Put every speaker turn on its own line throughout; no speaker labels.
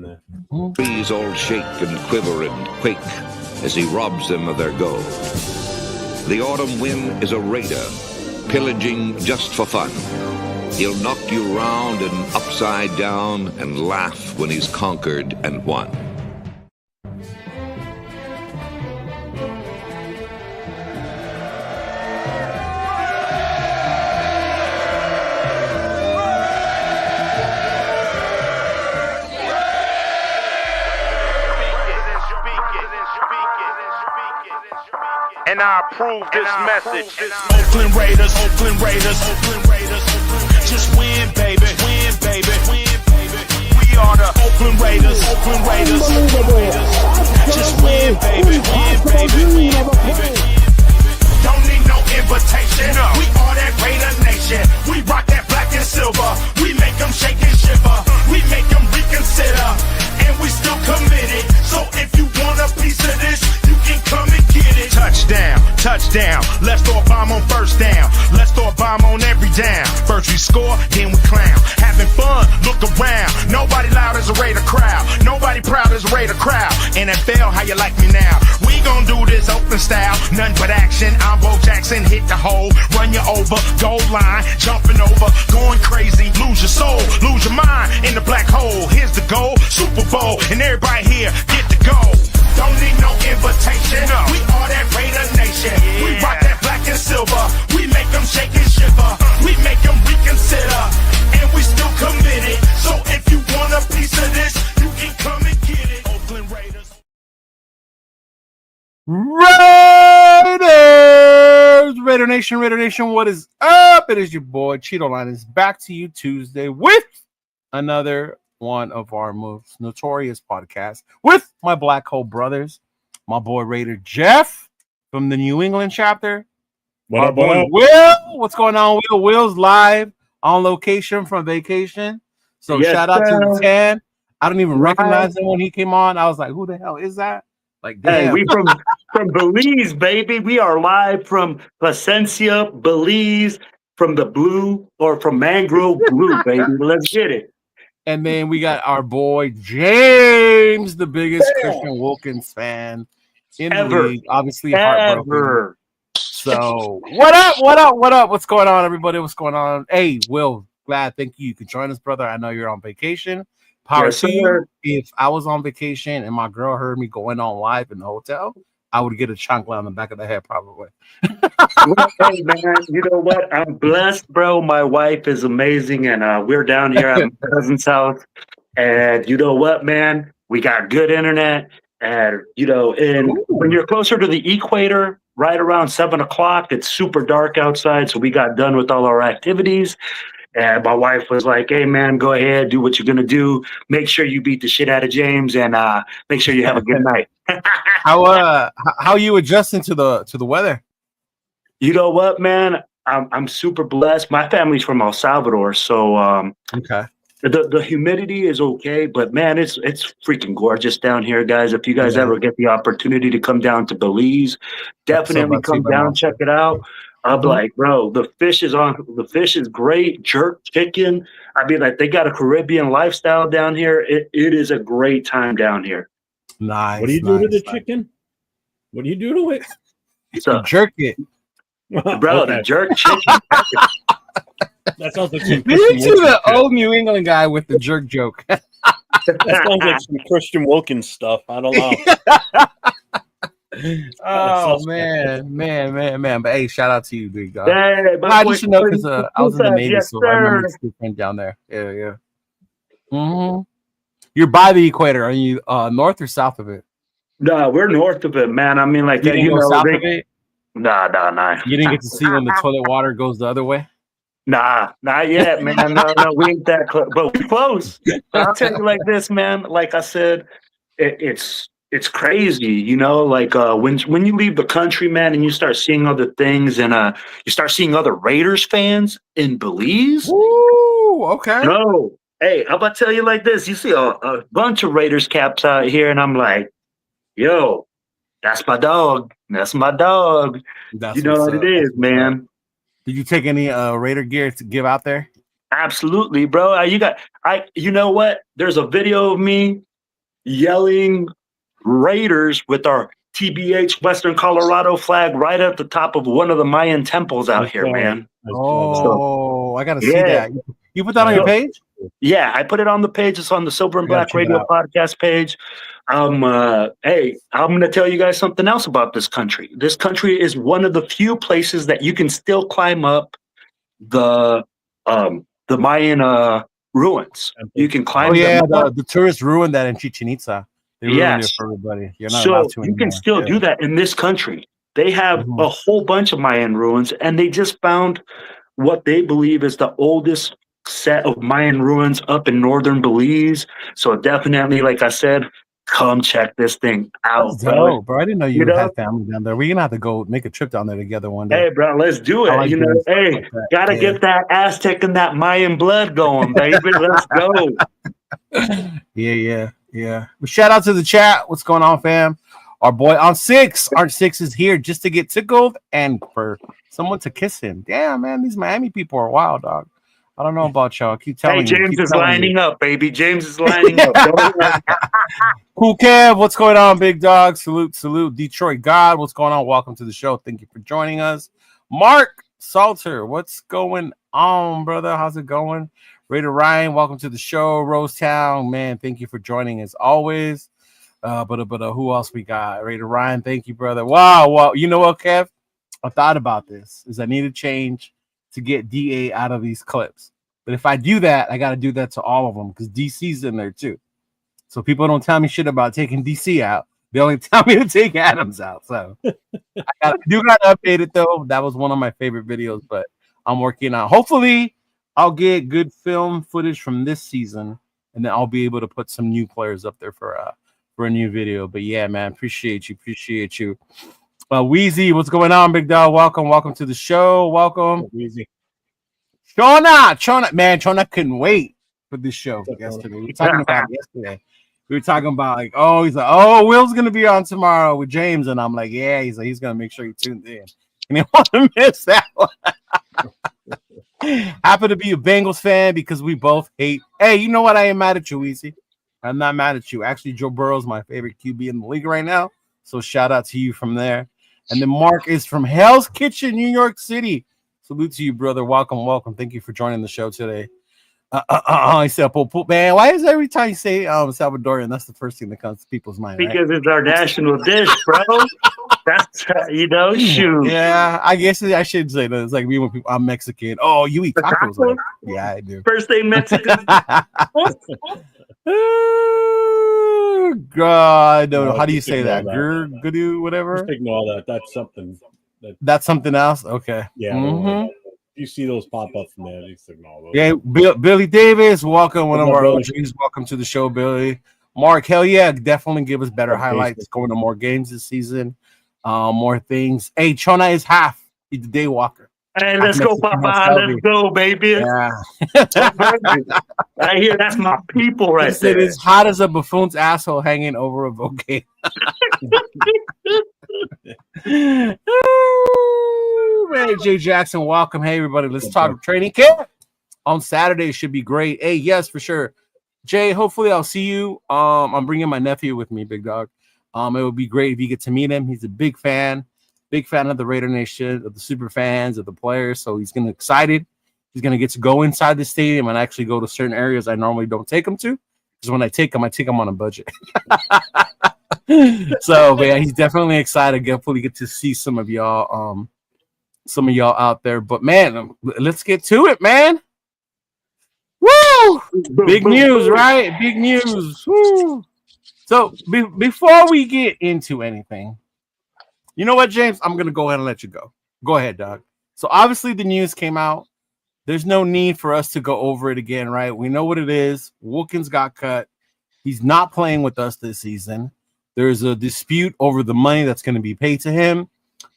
man.
Trees all shake and quiver and quake as he robs them of their gold. The autumn wind is a raider, pillaging just for fun. He'll knock you round and upside down and laugh when he's conquered and won.
And I approve this message.
Oakland Raiders, Oakland Raiders, Oakland Raiders. Just win, baby, win, baby, win, baby. We are the Oakland Raiders, Oakland Raiders, Oakland Raiders. Just win, baby, win, baby, win, baby. Don't need no invitation. We are that Raider Nation. We rock that black and silver. We make them shake and shiver. We make them reconsider. And we still committed. So if you want a piece of this, you can come and get it. Touchdown, touchdown. Let's throw a bomb on first down. Let's throw a bomb on every down. First we score, then we clown. Having fun, look around. Nobody loud as a Raider crowd. Nobody proud as a Raider crowd. NFL, how you like me now? We gon' do this open style. Nothing but action. I'm Bo Jackson. Hit the hole, run you over. Goal line, jumping over. Going crazy. Lose your soul, lose your mind in the black hole. Here's the goal, Super Bowl. And everybody here, get to go. Don't need no invitation. No. We are that Raider Nation. Yeah. We rock that black and silver. We make them shake and shiver. We make them reconsider. And we still committed. So if you want a piece of this, you can come and get it. Oakland Raiders.
Raider Nation, what is up? It is your boy Cheeto Line is back to you Tuesday with another one of our most notorious podcasts with my black hole brothers, my boy Raider Jeff from the New England chapter.
What up, what up?
Will, what's going on? Will's live on location from vacation. So
yes,
shout out to the 10. I don't even recognize him when he came on. I was like, who the hell is that? Like, damn.
Hey, we from Belize, baby. We are live from Placencia, Belize, from the blue or from Mangrove Blue, baby. Let's get it.
And then we got our boy James, the biggest Christian Wilkins fan in the league. Obviously, heartbroken. So, what up? What's going on, everybody? What's going on? Hey, Will, glad. Thank you. You can join us, brother. I know you're on vacation. Power to you. If I was on vacation and my girl heard me going on live in the hotel, I would get a chancla on the back of the head, probably.
Hey, man, you know what? I'm blessed, bro. My wife is amazing, and we're down here at my cousin's house. And you know what, man? We got good internet. And, you know, when you're closer to the equator, right around 7 o'clock, it's super dark outside. So we got done with all our activities. And my wife was like, hey, man, go ahead, do what you're going to do. Make sure you beat the shit out of James and make sure you have a good night.
How you adjusting to the weather?
You know what, man? I'm super blessed. My family's from El Salvador, so
okay.
The humidity is okay, but man, it's freaking gorgeous down here, guys. If you guys ever get the opportunity to come down to Belize, definitely come down, check it out. I'm like, bro, the fish is great. Jerk chicken. I mean, like, they got a Caribbean lifestyle down here. It is a great time down here.
Nice.
What do you do to the chicken? What do you do to it?
So jerk it,
bro. Okay. The jerk chicken.
That sounds like some
Christian to the old New England guy with the jerk joke.
That sounds like some Christian Wilkins stuff. I don't know.
Oh man! But hey, shout out to you, big guy.
Hey,
I just know because I was in the Navy, so I remember the school down there. Yeah. Mm-hmm. You're by the equator. Are you north or south of it?
No, we're north of it, man. I mean, like
you didn't go south of it.
Nah.
You didn't get to see when the toilet water goes the other way.
Nah, not yet, man. No, we ain't that close, but we close. I'll tell you like this, man. Like I said, it's crazy, you know. Like when you leave the country, man, and you start seeing other things, and you start seeing other Raiders fans in Belize.
Ooh, okay.
No, hey, how about tell you like this? You see a bunch of Raiders caps out here, and I'm like, yo, that's my dog. That's my dog. You know what it is, man.
Did you take any Raider gear to give out there?
Absolutely, bro. You know what? There's a video of me yelling Raiders with our TBH Western Colorado flag right at the top of one of the Mayan temples out here, man.
Oh, I gotta see
Yeah.
that. You put that on your page?
Yeah, I put it on the page. It's on the Silver and
I gotta
Black
check it
Radio
out.
podcast page. Hey, I'm going to tell you guys something else about this country. This country is one of the few places that you can still climb up the Mayan ruins. You can climb.
Oh yeah,
them up.
the tourists ruined that in Chichen Itza. They ruined it
Yes.
for everybody. You're not
So
allowed to
you
anymore.
can still do that in this country. They have
Mhm.
a whole bunch of Mayan ruins, and they just found what they believe is the oldest set of Mayan ruins up in northern Belize. So definitely, like I said, come check this thing out,
That's
bro.
dope, bro. I didn't know you
You know?
had family down there. We're gonna have to go make a trip down there together one day.
Hey, bro, let's do it.
I like
You know,
doing stuff
hey,
like that.
gotta
Yeah.
get that Aztec and that Mayan blood going, baby. Let's go.
Yeah. But shout out to the chat. What's going on, fam? Our boy Art 6 is here just to get tickled and for someone to kiss him. Damn, man, these Miami people are wild, dog. I don't know about y'all. I keep telling
Hey,
you.
James
keep
is
telling
lining
you.
up, baby. James is lining up.
Cool Kev, what's going on, big dog? Salute. Detroit God, what's going on? Welcome to the show. Thank you for joining us. Mark Salter, what's going on, brother? How's it going? Raider Ryan, welcome to the show. Rosetown, man, thank you for joining as always. But who else we got? Raider Ryan, thank you, brother. Wow. You know what, Kev? I thought about this. Is I need to change to get DA out of these clips. But if I do that, I got to do that to all of them because DC's in there too. So people don't tell me shit about taking DC out. They only tell me to take Adams out. So I do got to update it though. That was one of my favorite videos, but I'm working on. Hopefully, I'll get good film footage from this season, and then I'll be able to put some new players up there for a new video. But yeah, man, appreciate you. Wheezy, what's going on, big dog? Welcome to the show. Welcome,
Wheezy.
Chona, man, Chona couldn't wait for this show yesterday. We were talking about it yesterday. We were talking about like, he's like, Will's gonna be on tomorrow with James, and I'm like, yeah, he's like, he's gonna make sure he tunes in, and he want to miss that one. Happen to be a Bengals fan because we both hate. Hey, you know what? I am mad at you, Easy. I'm not mad at you. Actually, Joe Burrow's my favorite QB in the league right now. So shout out to you from there. And then Mark is from Hell's Kitchen, New York City. Salute to you, brother. Welcome. Thank you for joining the show today. I said, man, why is every time you say Salvadorian, that's the first thing that comes to people's mind?
Because
right?
it's our national dish, bro. That's shoot.
Yeah, I guess I should say that. It's like me when people, I'm Mexican. Oh, you eat tacos? Like, yeah, I do.
First day Mexican.
Oh, God, no. How do you say that? Good, whatever.
Just ignore that. That's something.
That's something else. Okay.
Yeah.
Mhm.
If you see those pop up from there, just ignore those.
Yeah, Billy Davis, welcome. One of
What's up,
our
Billy?
OGs. Welcome to the show, Billy. Mark, hell yeah, definitely give us better highlights. Going to more games this season, more things. Hey, Chona is half. He's the day walker.
Hey, let's go, Papa. Let's go, baby.
Yeah.
I hear that's my people right
It
there.
is hot as a buffoon's asshole hanging over a bouquet. Ooh, man, Jay Jackson, welcome. Hey, everybody, let's talk training camp on Saturday. Should be great. Hey, yes, for sure. Jay, hopefully I'll see you. I'm bringing my nephew with me, big dog. It would be great if you get to meet him. He's a big fan of the Raider Nation, of the super fans, of the players. So he's gonna excited. He's gonna get to go inside the stadium and actually go to certain areas I normally don't take him to. Because when I take him on a budget. So, but yeah, he's definitely excited. Hopefully, get to see some of y'all out there. But man, let's get to it, man. Woo! Big news, right? Big news. Woo! So before we get into anything, you know what, James? I'm gonna go ahead and let you go. Go ahead, dog. So obviously the news came out. There's no need for us to go over it again, right? We know what it is. Wilkins got cut. He's not playing with us this season. There's a dispute over the money that's going to be paid to him.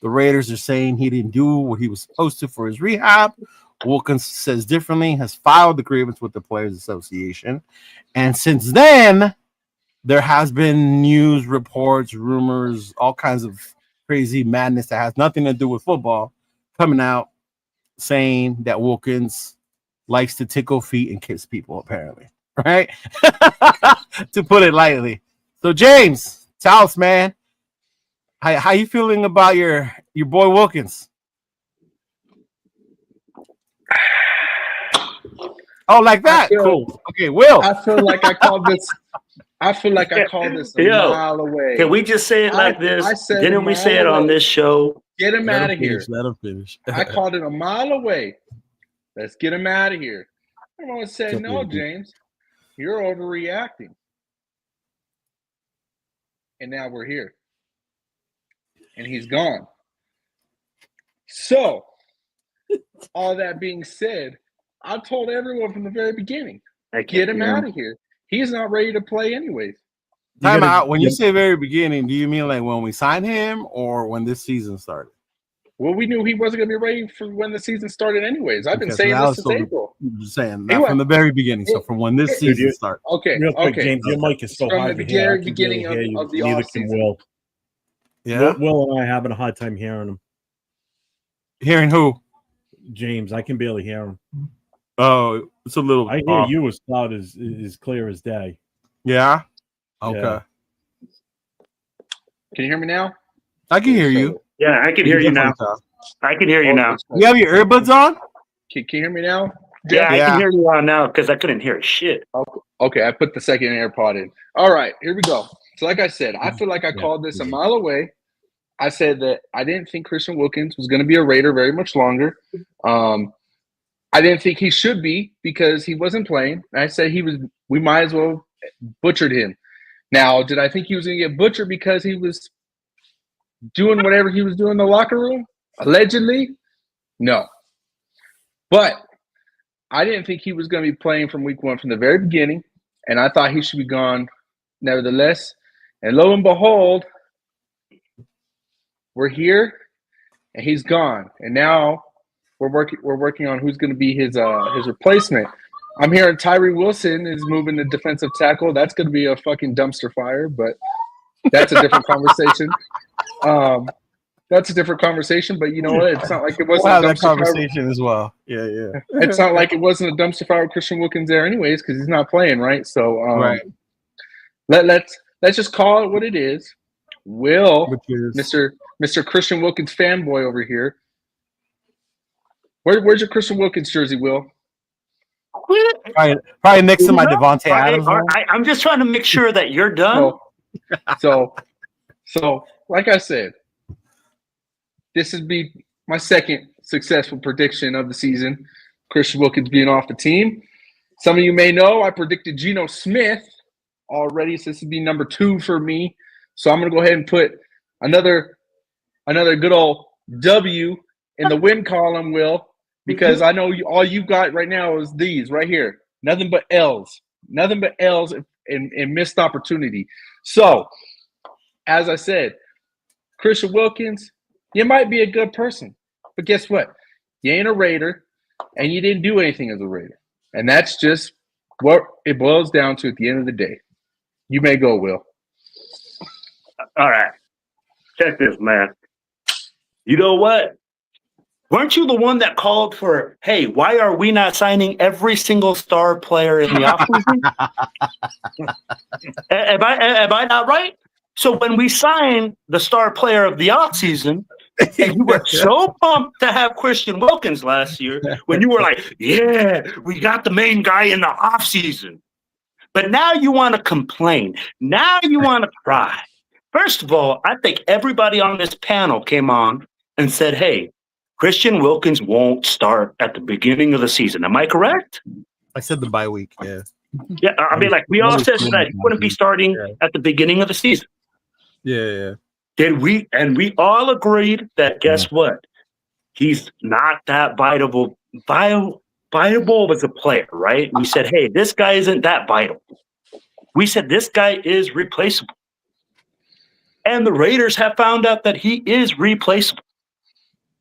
The Raiders are saying he didn't do what he was supposed to for his rehab. Wilkins says differently, has filed the grievance with the Players Association. And since then, there has been news reports, rumors, all kinds of crazy madness that has nothing to do with football coming out saying that Wilkins likes to tickle feet and kiss people, apparently, right? To put it lightly. So James, tell us, man, how you feeling about your boy Wilkins? Oh, like that? Cool. Okay, Will.
I feel like I called this. I feel like I called this a mile away.
Can we just say it like this? Didn't we say it on this show?
Get him out of here.
Let him finish.
I called it a mile away. Let's get him out of here. Everyone said, no, James, you're overreacting. And now we're here. And he's gone. So, all that being said, I told everyone from the very beginning, get him out of here. He's not ready to play anyways.
Time out. When you say very beginning, do you mean like when we signed him or when this season started?
Well, we knew he wasn't going to be ready for when the season started anyways. I've been saying this since April.
I'm saying that from the very beginning. So from when this season started.
Okay.
Real quick, James, your mic is so high.
From the very beginning of the offseason.
Will.
Yeah.
Will and I are having a hard time hearing him.
Hearing who?
James, I can barely hear him.
Oh, it's a little.
I hear you as loud as clear as day.
Yeah. Okay.
Yeah.
Can you hear me now?
I can hear you.
Yeah, I can hear you now. I can hear you now.
You have your earbuds on?
Can you hear me now?
Yeah, I can hear you on now because I couldn't hear shit.
Okay, I put the second AirPod in. All right, here we go. So like I said, I feel like I called this a mile away. I said that I didn't think Christian Wilkins was going to be a Raider very much longer. I didn't think he should be because he wasn't playing. I said we might as well butchered him. Now, did I think he was going to get butchered because he was doing whatever he was doing in the locker room? Allegedly? No. But I didn't think he was going to be playing from week one from the very beginning, and I thought he should be gone nevertheless. And lo and behold, we're here, and he's gone. And now we're working on who's going to be his replacement. I'm hearing Tyree Wilson is moving to defensive tackle. That's going to be a fucking dumpster fire, but that's a different conversation. That's a different conversation, but you know what? It's not like it wasn't
we'll have that conversation as well. Yeah.
It's not like it wasn't a dumpster fire with Christian Wilkins there anyways because he's not playing, right? So
right.
Let's just call it what it is. Will, Mr. Christian Wilkins fanboy over here. Where's your Christian Wilkins jersey, Will?
Probably next to my Devontae Adams.
I'm just trying to make sure that you're done.
So, like I said, this would be my second successful prediction of the season. Christian Wilkins being off the team. Some of you may know I predicted Geno Smith already, so this would be number 2 for me. So I'm going to go ahead and put another good old W in the win column, Will, because I know all you got right now is these right here. Nothing but L's. Nothing but L's and missed opportunity. So, as I said, Christian Wilkins, you might be a good person, but guess what? You ain't a Raider, and you didn't do anything as a Raider. And that's just what it boils down to at the end of the day. You may go, Will.
All right. Check this, man. You know what? Weren't you the one that called for, hey, why are we not signing every single star player in the offseason? Am I not right? So when we signed the star player of the offseason, and you were so pumped to have Christian Wilkins last year, when you were like, yeah, we got the main guy in the offseason. But now you want to complain. Now you want to cry. First of all, I think everybody on this panel came on and said, hey, Christian Wilkins won't start at the beginning of the season. Am I correct?
I said the bye week, yeah.
Yeah, I mean, like, we all said that he wouldn't be starting at the beginning of the season.
Yeah.
We all agreed that, guess what? He's not that viable as a player, right? We said, hey, this guy isn't that vital. We said this guy is replaceable. And the Raiders have found out that he is replaceable.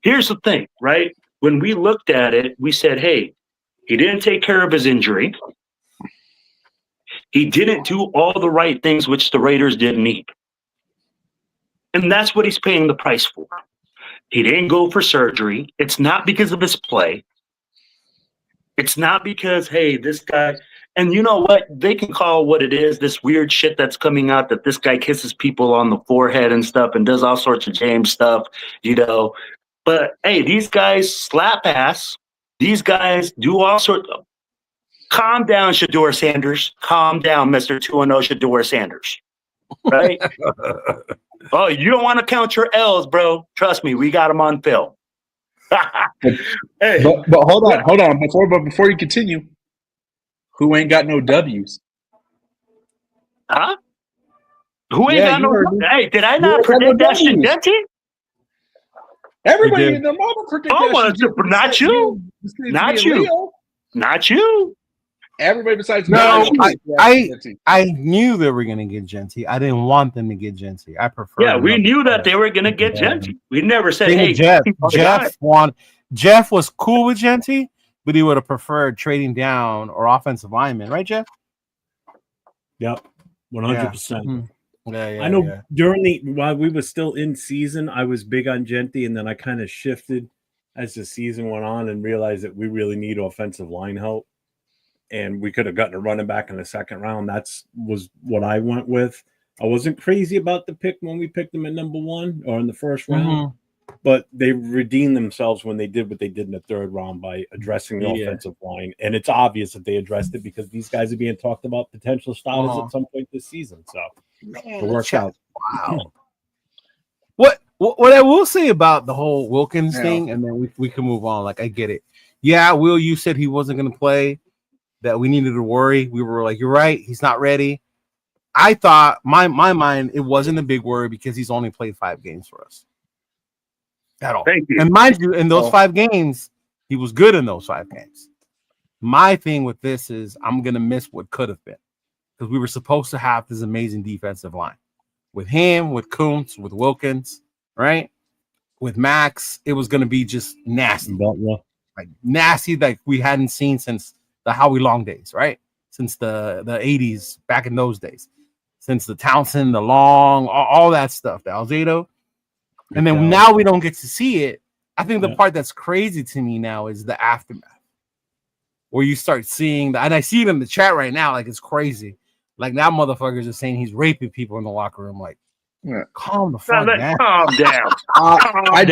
Here's the thing, right? When we looked at it, we said, hey, he didn't take care of his injury. He didn't do all the right things which the Raiders didn't need. And that's what he's paying the price for. He didn't go for surgery. It's not because of his play. It's not because, hey, this guy And you know what? They can call what it is, this weird shit that's coming out that this guy kisses people on the forehead and stuff and does all sorts of James stuff, you know. But hey, these guys slap ass. These guys do all sorts of. Calm down, Shedeur Sanders. Calm down, Mr. 2-0 Shedeur Sanders. Right? Oh, you don't want to count your L's, bro. Trust me, we got them on film.
Hey. But hold on. Before you continue, who ain't got no W's?
Huh? Who ain't got no W's? Hey, did I not predict that shit, Genty?
Everybody in the moment predicted that shit.
Not you. Not you.
Leo.
Not you.
Everybody besides
I knew they were gonna get Genty. I didn't want them to get Genty. I prefer.
Yeah, we knew that they were gonna get Genty. We never said, "Hey,
Jeff was cool with Genty, but he would have preferred trading down or offensive lineman, right, Jeff?"
Yep, 100%.
Yeah,
I know. While we were still in season, I was big on Genty, and then I kind of shifted as the season went on and realized that we really need offensive line help. And we could have gotten a running back in the second round. Was what I went with. I wasn't crazy about the pick when we picked them at number 1 or in the first round, but they redeemed themselves when they did what they did in the third round by addressing the offensive line. And it's obvious that they addressed it because these guys are being talked about potential starters at some point this season. So it works out.
Wow. What I will say about the whole Wilkins thing, and then we can move on. Like, I get it. Yeah, Will, you said he wasn't going to play. That we needed to worry. We were like, you're right, he's not ready. I thought, my mind, it wasn't a big worry because he's only played 5 games for us. At all.
Thank you.
And mind you, in those 5 games, he was good in those 5 games. My thing with this is I'm going to miss what could have been because we were supposed to have this amazing defensive line. With him, with Kuntz, with Wilkins, right? With Max, it was going to be just nasty. Like nasty like we hadn't seen since the Howie Long days, right? Since the 80s, back in those days. Since the Townsend, the Long, all that stuff, the Alzado. And then now we don't get to see it. I think the part that's crazy to me now is the aftermath. Where you start seeing that, and I see it in the chat right now, like it's crazy. Like now motherfuckers are saying he's raping people in the locker room. Like, calm the fuck down.
Calm down.
I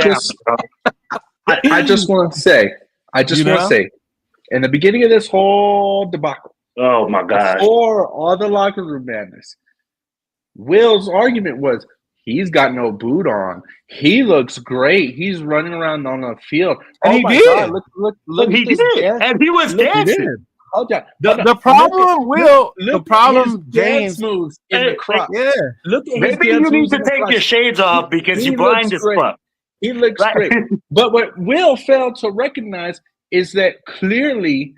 just want to say, in the beginning of this whole debacle,
oh my God,
before all the locker room madness, Will's argument was he's got no boot on. He looks great. He's running around on the field.
And he did.
God, look
he did.
Dance.
And he was dancing.
The problem, Will, the problem, James
moves in the crowd.
Yeah.
Look at
maybe you need to take your shades off because you're blind as fuck.
He looks great. But what Will failed to recognize is that clearly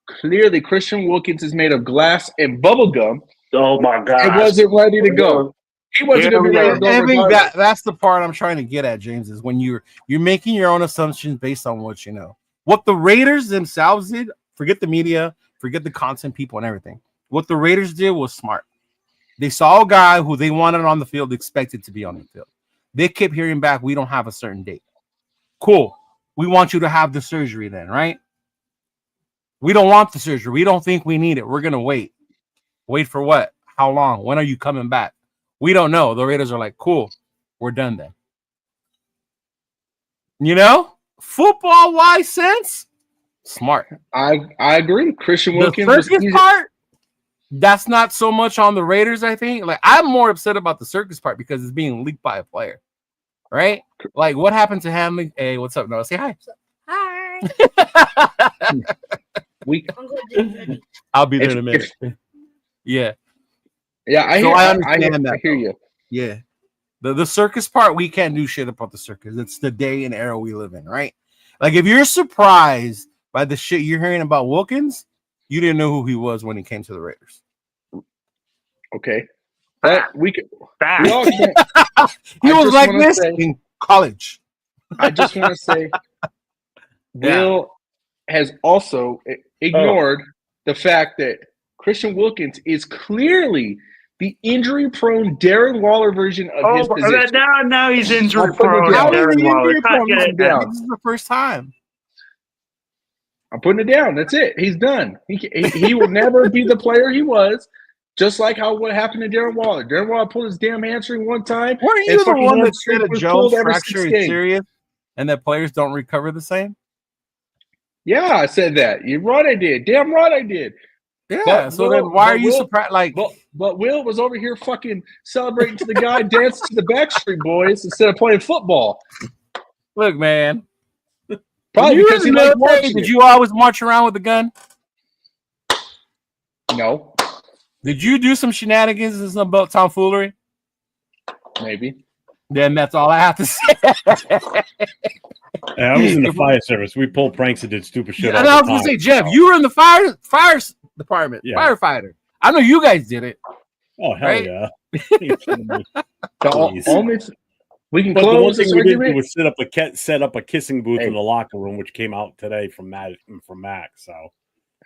Christian Wilkins is made of glass and bubble gum.
Oh my God.
It wasn't ready to go. He wasn't going to be ready to go.
I think that's the part I'm trying to get at, James, is when you're making your own assumptions based on what you know. What the Raiders themselves did, forget the media, forget the content people and everything. What the Raiders did was smart. They saw a guy who they wanted on the field, expected to be on the field. They kept hearing back, we don't have a certain date. Cool. We want you to have the surgery then, right? We don't want the surgery. We don't think we need it. We're going to wait. Wait for what? How long? When are you coming back? We don't know. The Raiders are like, cool. We're done then. You know? Football-wise sense, smart.
I agree. Christian Wilkins.
The circus part, that's not so much on the Raiders, I think. Like, I'm more upset about the circus part because it's being leaked by a player. Right? Like, what happened to Hamlin? Hey, what's up, Noah? Say hi.
Hi.
I'll be there in a minute. Yeah.
Yeah, I understand that. I hear you.
Yeah. The circus part, we can't do shit about the circus. It's the day and era we live in, right? Like, if you're surprised by the shit you're hearing about Wilkins, you didn't know who he was when he came to the Raiders.
Okay. We all
he was like this in college.
I just want to say Will has also ignored the fact that Christian Wilkins is clearly the injury-prone Darren Waller version of his position.
Now he's injury-prone.
This is the first time.
I'm putting it down. That's it. He's done. He will never be the player he was. Just like what happened to Darren Waller. Darren Waller pulled his damn hamstring one time.
Weren't you the one that said a Jones
every
fracture is serious and that players don't recover the same?
Yeah, I said that. You're right, I did. Damn right, I did.
Yeah. Then why are you surprised? Like,
but Will was over here fucking celebrating to the guy dancing to the Backstreet Boys instead of playing football.
Look, man.
Probably because he liked watching it.
Did you always march around with a gun?
No.
Did you do some shenanigans and some about tomfoolery?
Maybe.
Then that's all I have to say.
I was in the fire service. We pulled pranks and did stupid shit.
And I was going to say, Jeff, you were in the fire department, firefighter. I know you guys did it.
Oh, hell
right?
yeah.
We can
but
close
the one thing
this
we did
argument.
was set up a kissing booth in the locker room, which came out today from Max. So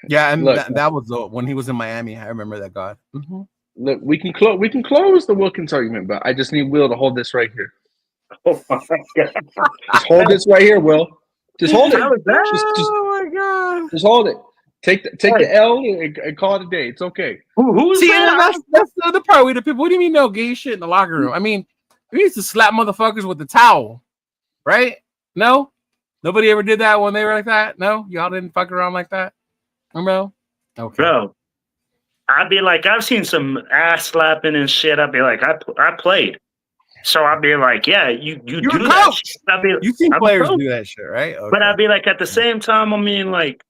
yeah, and
look,
that was when he was in Miami. I remember that guy. Mm-hmm.
Look, we can close the Wilkins argument, but I just need Will to hold this right here.
Oh my God.
Just hold this right here, Will. Just hold it.
How is that?
Oh my God!
Just hold it. Take the L and call it a day. It's okay.
Who's
See,
that?
that's the other part with the people. What do you mean no gay shit in the locker room? I mean, we used to slap motherfuckers with the towel, right? No, nobody ever did that when they were like that. No, y'all didn't fuck around like that, bro. Okay,
Bro, I'd be like, I've seen some ass slapping and shit. I'd be like, I played, so I'd be like, yeah, you do that shit.
You think players do that shit, right? Okay.
But I'd be like, at the same time, I mean, like,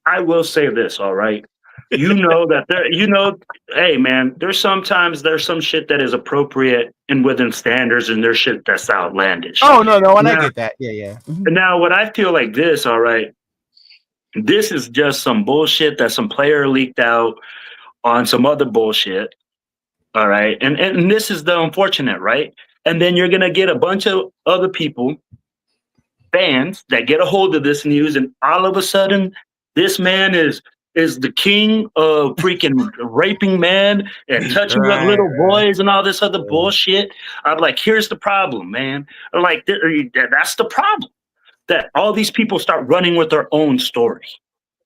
I will say this, all right. You know that hey man, there's some shit that is appropriate and within standards, and there's shit that's outlandish.
Oh no, and I get that. Yeah. Mm-hmm.
Now, what I feel like this, all right, this is just some bullshit that some player leaked out on some other bullshit. All right. And this is the unfortunate, right? And then you're gonna get a bunch of other people, fans, that get a hold of this news, and all of a sudden, this man is the king of freaking raping men and touching of little boys and all this other bullshit. I'm like, here's the problem, man. I'm like, that's the problem. That all these people start running with their own story,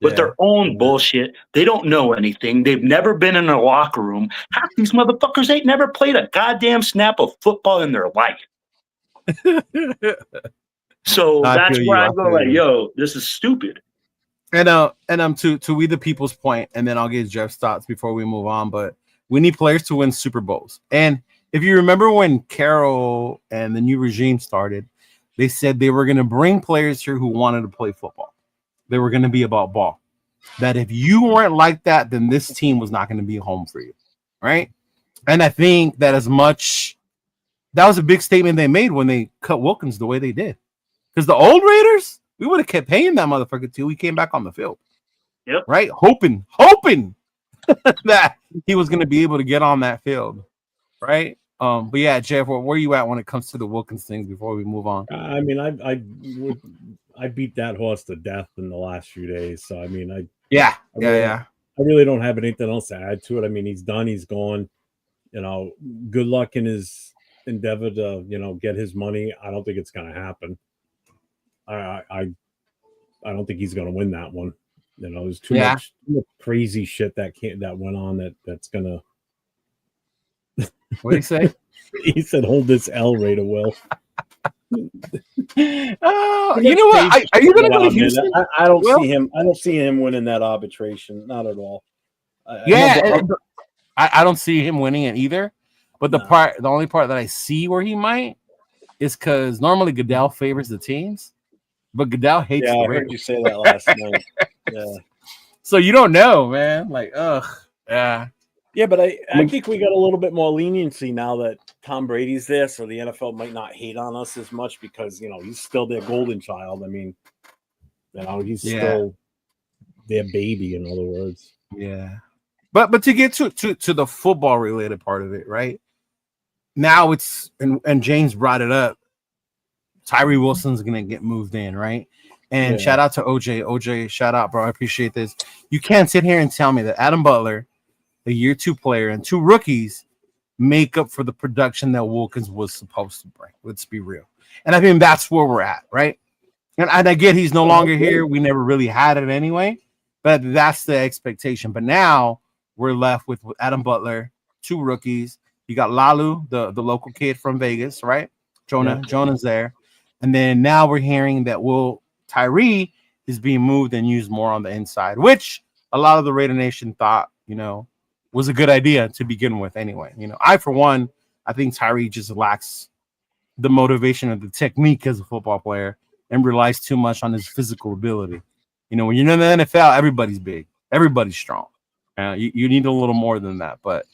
with their own bullshit. They don't know anything. They've never been in a locker room. Half these motherfuckers ain't never played a goddamn snap of football in their life. So that's where I go like, yo, this is stupid.
And to We the People's point, and then I'll get Jeff's thoughts before we move on. But we need players to win Super Bowls. And if you remember when Carroll and the new regime started, they said they were going to bring players here who wanted to play football. They were going to be about ball. That if you weren't like that, then this team was not going to be home for you, right? And I think that that was a big statement they made when they cut Wilkins the way they did. Because the old Raiders, we would have kept paying that motherfucker till he came back on the field.
Yep.
Right? Hoping that he was going to be able to get on that field. Right? But yeah, Jeff, where are you at when it comes to the Wilkins things before we move on?
I mean, I beat that horse to death in the last few days. So I mean, I really don't have anything else to add to it. I mean, he's done, he's gone. You know, good luck in his endeavor to, get his money. I don't think it's gonna happen. I don't think he's gonna win that one. There's too much crazy shit that went on that's gonna.
What did he say?
He said, "Hold this L rate, Will."
Oh, you know what? Are you going to go to Houston?
I don't see him. I don't see him winning that arbitration. Not at all.
I don't see him winning it either. But the only part that I see where he might is because normally Goodell favors the teams, but Goodell hates the Raiders.
I heard you say that last night. Yeah.
So you don't know, man. Like, yeah.
Yeah, but I think we got a little bit more leniency now that Tom Brady's there, so the NFL might not hate on us as much because, he's still their golden child. I mean, he's still their baby, in other words.
Yeah. But to get to the football related part of it, right? Now it's and James brought it up. Tyree Wilson's gonna get moved in, right? And shout out to OJ. OJ, shout out, bro. I appreciate this. You can't sit here and tell me that Adam Butler, a year 2 player, and 2 rookies make up for the production that Wilkins was supposed to bring. Let's be real. And I mean, that's where we're at, right? And I get he's no longer here. We never really had it anyway, but that's the expectation. But now we're left with Adam Butler, 2 rookies. You got Lalu, the local kid from Vegas, right? Jonah's there. And then now we're hearing that Will Tyree is being moved and used more on the inside, which a lot of the Raider Nation thought, was a good idea to begin with anyway. I, for one, I think Tyree just lacks the motivation of the technique as a football player and relies too much on his physical ability. When you're in the NFL, everybody's big. Everybody's strong. You need a little more than that. But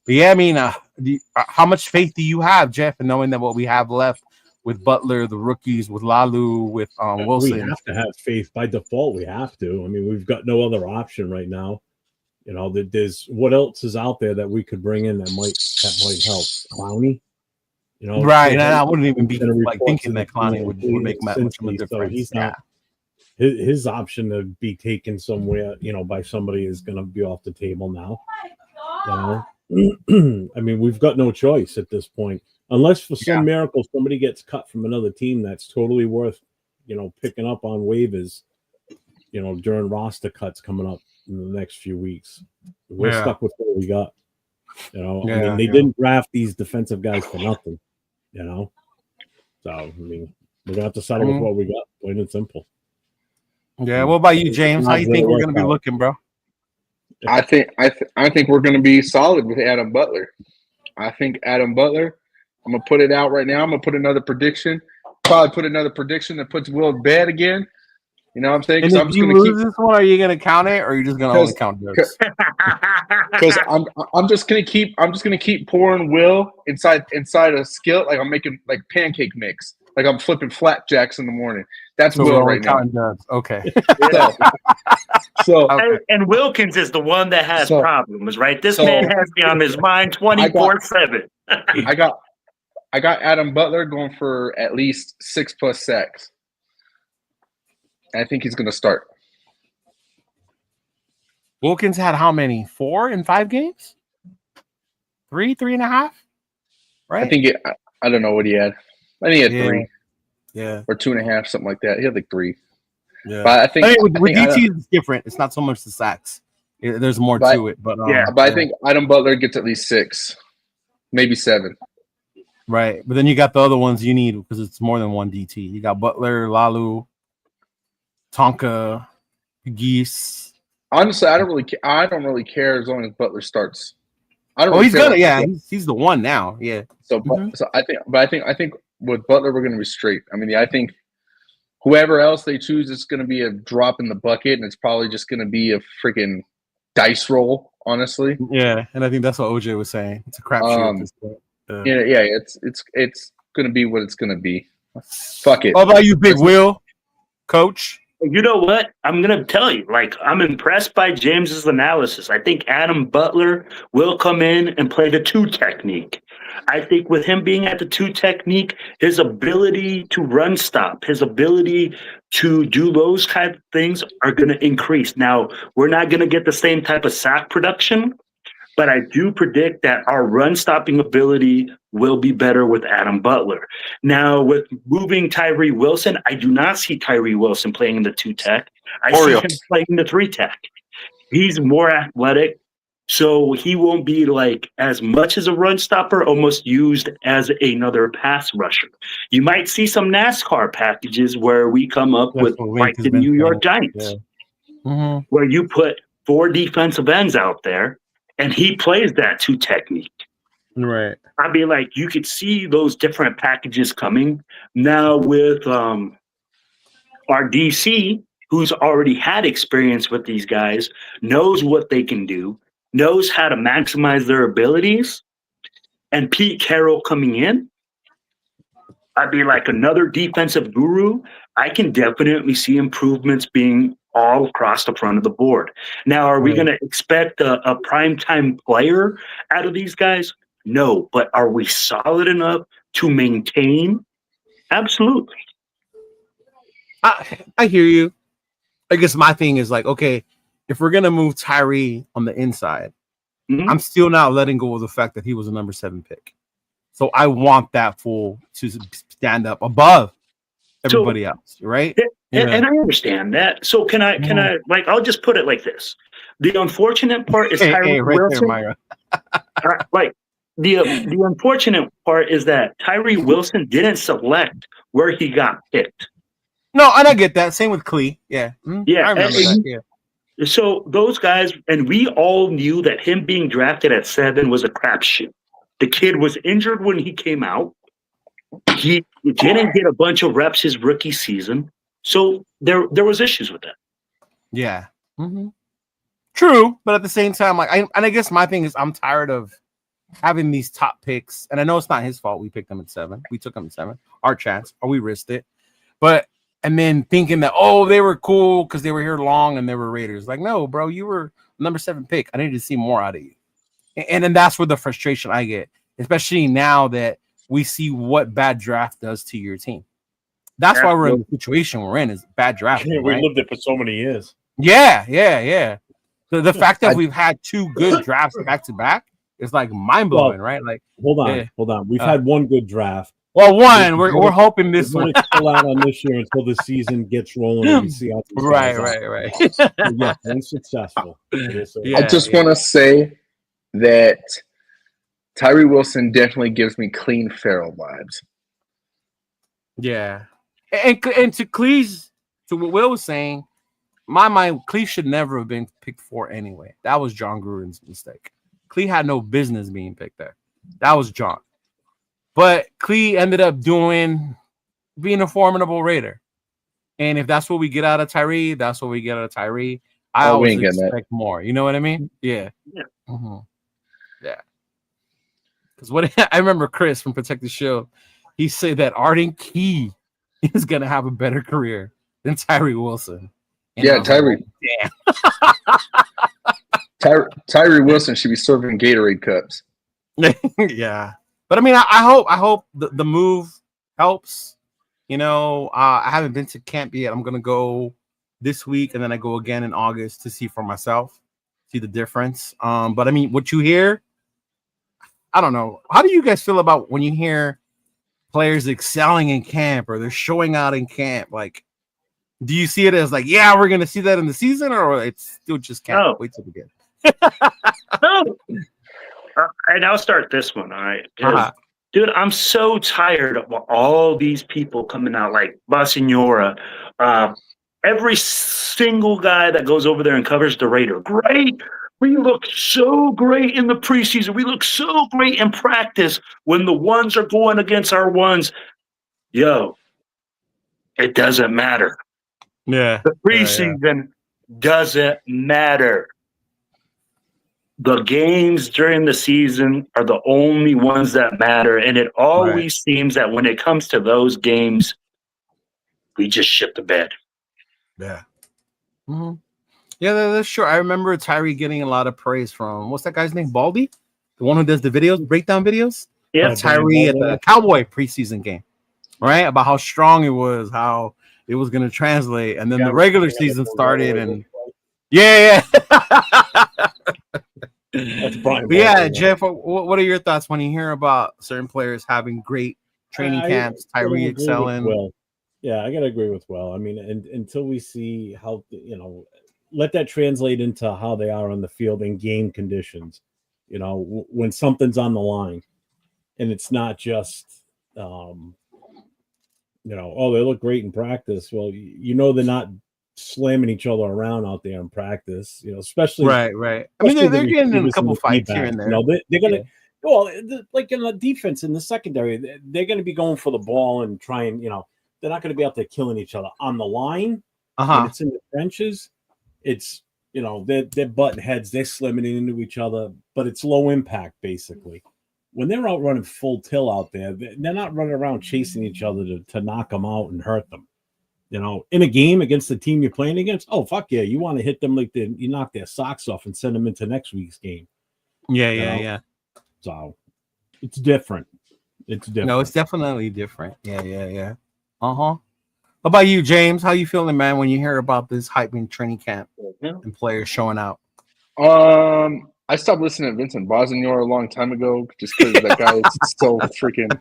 yeah, I mean, how much faith do you have, Jeff, in knowing that what we have left with Butler, the rookies, with Lalu, with Wilson?
We have to have faith by default. We have to. I mean, we've got no other option right now. There's what else is out there that we could bring in that might help? Clowney,
right? And I wouldn't even be thinking that Clowney would make much of a difference.
So he's not. His option to be taken somewhere, by somebody is going to be off the table now. I mean, we've got no choice at this point, unless for some miracle somebody gets cut from another team that's totally worth, picking up on waivers, during roster cuts coming up in the next few weeks. We're stuck with what we got. I mean, they didn't draft these defensive guys for nothing. So I mean, we're gonna have to settle with what we got, plain and simple.
Yeah. What about you, James? How you think we're gonna be looking, bro?
I think we're going to be solid with Adam Butler. I think Adam Butler. I'm gonna put it out right now. I'm gonna put another prediction. Probably put another prediction that puts Will to bed again. You know what I'm saying?
And if you lose this one, are you gonna count it, or are you just gonna only count jokes?
Because I'm just gonna keep pouring Will inside a skillet like I'm making like pancake mix. Like I'm flipping flapjacks in the morning. That's Will right now.
Okay.
So
and Wilkins is the one that has problems, right? This man has me on his mind 24/7.
I got Adam Butler going for at least 6+ sacks. I think he's going to start.
Wilkins had how many? 4 in 5 games? 3.5? Right?
I don't know what he had. I think he had 3.
Yeah.
Or 2.5, something like that. He had like 3.
Yeah.
But I think
with DT it's different. It's not so much the sacks. There's more to it. But
I think Adam Butler gets at least 6, maybe 7.
Right. But then you got the other ones you need because it's more than one DT. You got Butler, Lalu, Tonka, Geese.
Honestly, I don't really care as long as Butler starts.
He's the one now. Yeah.
So I think with Butler we're going to be straight. I mean, I think whoever else they choose is going to be a drop in the bucket, and it's probably just going to be a freaking dice roll. Honestly.
Yeah, and I think that's what OJ was saying. It's a crapshoot at this point.
It's going to be what it's going to be. Fuck it.
How about you, Big Will, Coach?
You know what? I'm going to tell you, I'm impressed by James's analysis. I think Adam Butler will come in and play the 2 technique. I think with him being at the 2 technique, his ability to run stop, his ability to do those type of things are going to increase. Now, we're not going to get the same type of sack production, but I do predict that our run-stopping ability will be better with Adam Butler. Now, with moving Tyree Wilson, I do not see Tyree Wilson playing in the 2-tech. I see him playing in the 3-tech. He's more athletic, so he won't be as much as a run stopper, almost used as another pass rusher. You might see some NASCAR packages where we come up with the New York Giants, where you put 4 defensive ends out there, and he plays that 2 technique.
Right.
I mean, you could see those different packages coming. Now with our DC, who's already had experience with these guys, knows what they can do, knows how to maximize their abilities, and Pete Carroll coming in, I'd be like another defensive guru. I can definitely see improvements being all across the front of the board. Now, are we going to expect a primetime player out of these guys? No, but are we solid enough to maintain? Absolutely.
I hear you. I guess my thing is okay, if we're going to move Tyree on the inside, I'm still not letting go of the fact that he was a number 7 pick. So I want that fool to stand up above everybody else, right?
And I understand that. So can I like, I'll just put it like this. The unfortunate part is Tyree
right there,
Wilson.
Myra.
Like the unfortunate part is that Tyree Wilson didn't select where he got picked.
No, and I get that. Same with Klee. Yeah.
Yeah.
I remember that. Yeah.
So those guys, and we all knew that him being drafted at 7 was a crapshoot. The kid was injured when he came out. He didn't get a bunch of reps his rookie season. So there was issues with that.
Yeah. True, but at the same time, like, I guess my thing is I'm tired of having these top picks, and I know it's not his fault. We picked them at 7. We took them at 7. Our chance, or we risked it. But and then thinking that they were cool because they were here long and they were Raiders. Like, no, bro, you were number 7 pick. I needed to see more out of you, and then that's where the frustration I get, especially now that we see what bad draft does to your team. That's why we're in the situation we're in, is bad draft.
Yeah, we lived it for so many years.
Yeah. The fact that we've had 2 good drafts back to back is like mind blowing, right? Like,
hold on. We've had one good draft.
Well, one we're hoping this one
still out on this year until the season gets rolling and we see how.
Right.
Yeah, unsuccessful.
I just want to say that Tyree Wilson definitely gives me clean Farrell vibes.
Yeah, and to Cleese, to what Will was saying, my mind, Cleese should never have been picked 4 anyway. That was John Gruden's mistake. Clee had no business being picked there. That was John. But Clee ended up being a formidable Raider. And if that's what we get out of Tyree, that's what we get out of Tyree. I always expect more. You know what I mean? Yeah. Yeah. Because what I remember Chris from Protect the Shield, he said that Arden Key is going to have a better career than Tyree Wilson. And
Tyree.
Damn.
Tyree Wilson should be serving Gatorade cups.
Yeah. But I mean, I hope the move helps. You know, I haven't been to camp yet. I'm gonna go this week, and then I go again in August to see for myself, see the difference. But I mean, what you hear, I don't know. How do you guys feel about when you hear players excelling in camp or they're showing out in camp? Like, do you see it as like, yeah, we're gonna see that in the season, or it's still just camp? Wait till we get.
And I'll start this one, all right? Dude, I'm so tired of all these people coming out like Bassignora. Every single guy that goes over there and covers the Raider. Great. We look so great in the preseason. We look so great in practice when the ones are going against our ones. Yo, it doesn't matter.
Yeah.
The preseason doesn't matter. The games during the season are the only ones that matter. And it always seems that when it comes to those games, we just shit the bed.
Yeah. Yeah, that's sure. I remember Tyree getting a lot of praise from, what's that guy's name? Baldy? The one who does the videos, breakdown videos?
Yeah.
Tyree at the Cowboy preseason game, right? About how strong it was, how it was going to translate. And then the regular season started and
That's Brian.
But yeah, Jeff, what are your thoughts when you hear about certain players having great training camps, Tyree excelling?
Yeah, I gotta agree with Will. I mean, until we see how, let that translate into how they are on the field in game conditions. When something's on the line, and it's not just, they look great in practice. Well, they're not slamming each other around out there in practice, especially
right. I mean, they're getting in a couple fights here and there.
They're gonna like in the defense in the secondary, they're gonna be going for the ball and trying. They're not gonna be out there killing each other on the line. When it's in the trenches, it's they're butting heads, they're slamming into each other, but it's low impact basically. When they're out running full tilt out there, they're not running around chasing each other to knock them out and hurt them. In a game against the team you're playing against, oh, fuck yeah, you want to hit them like you knock their socks off and send them into next week's game.
Yeah.
So it's different.
No, it's definitely different. Yeah. How about you, James? How you feeling, man, when you hear about this hype in training camp and players showing out?
I stopped listening to Vincent Bosnior a long time ago just because that guy is so freaking.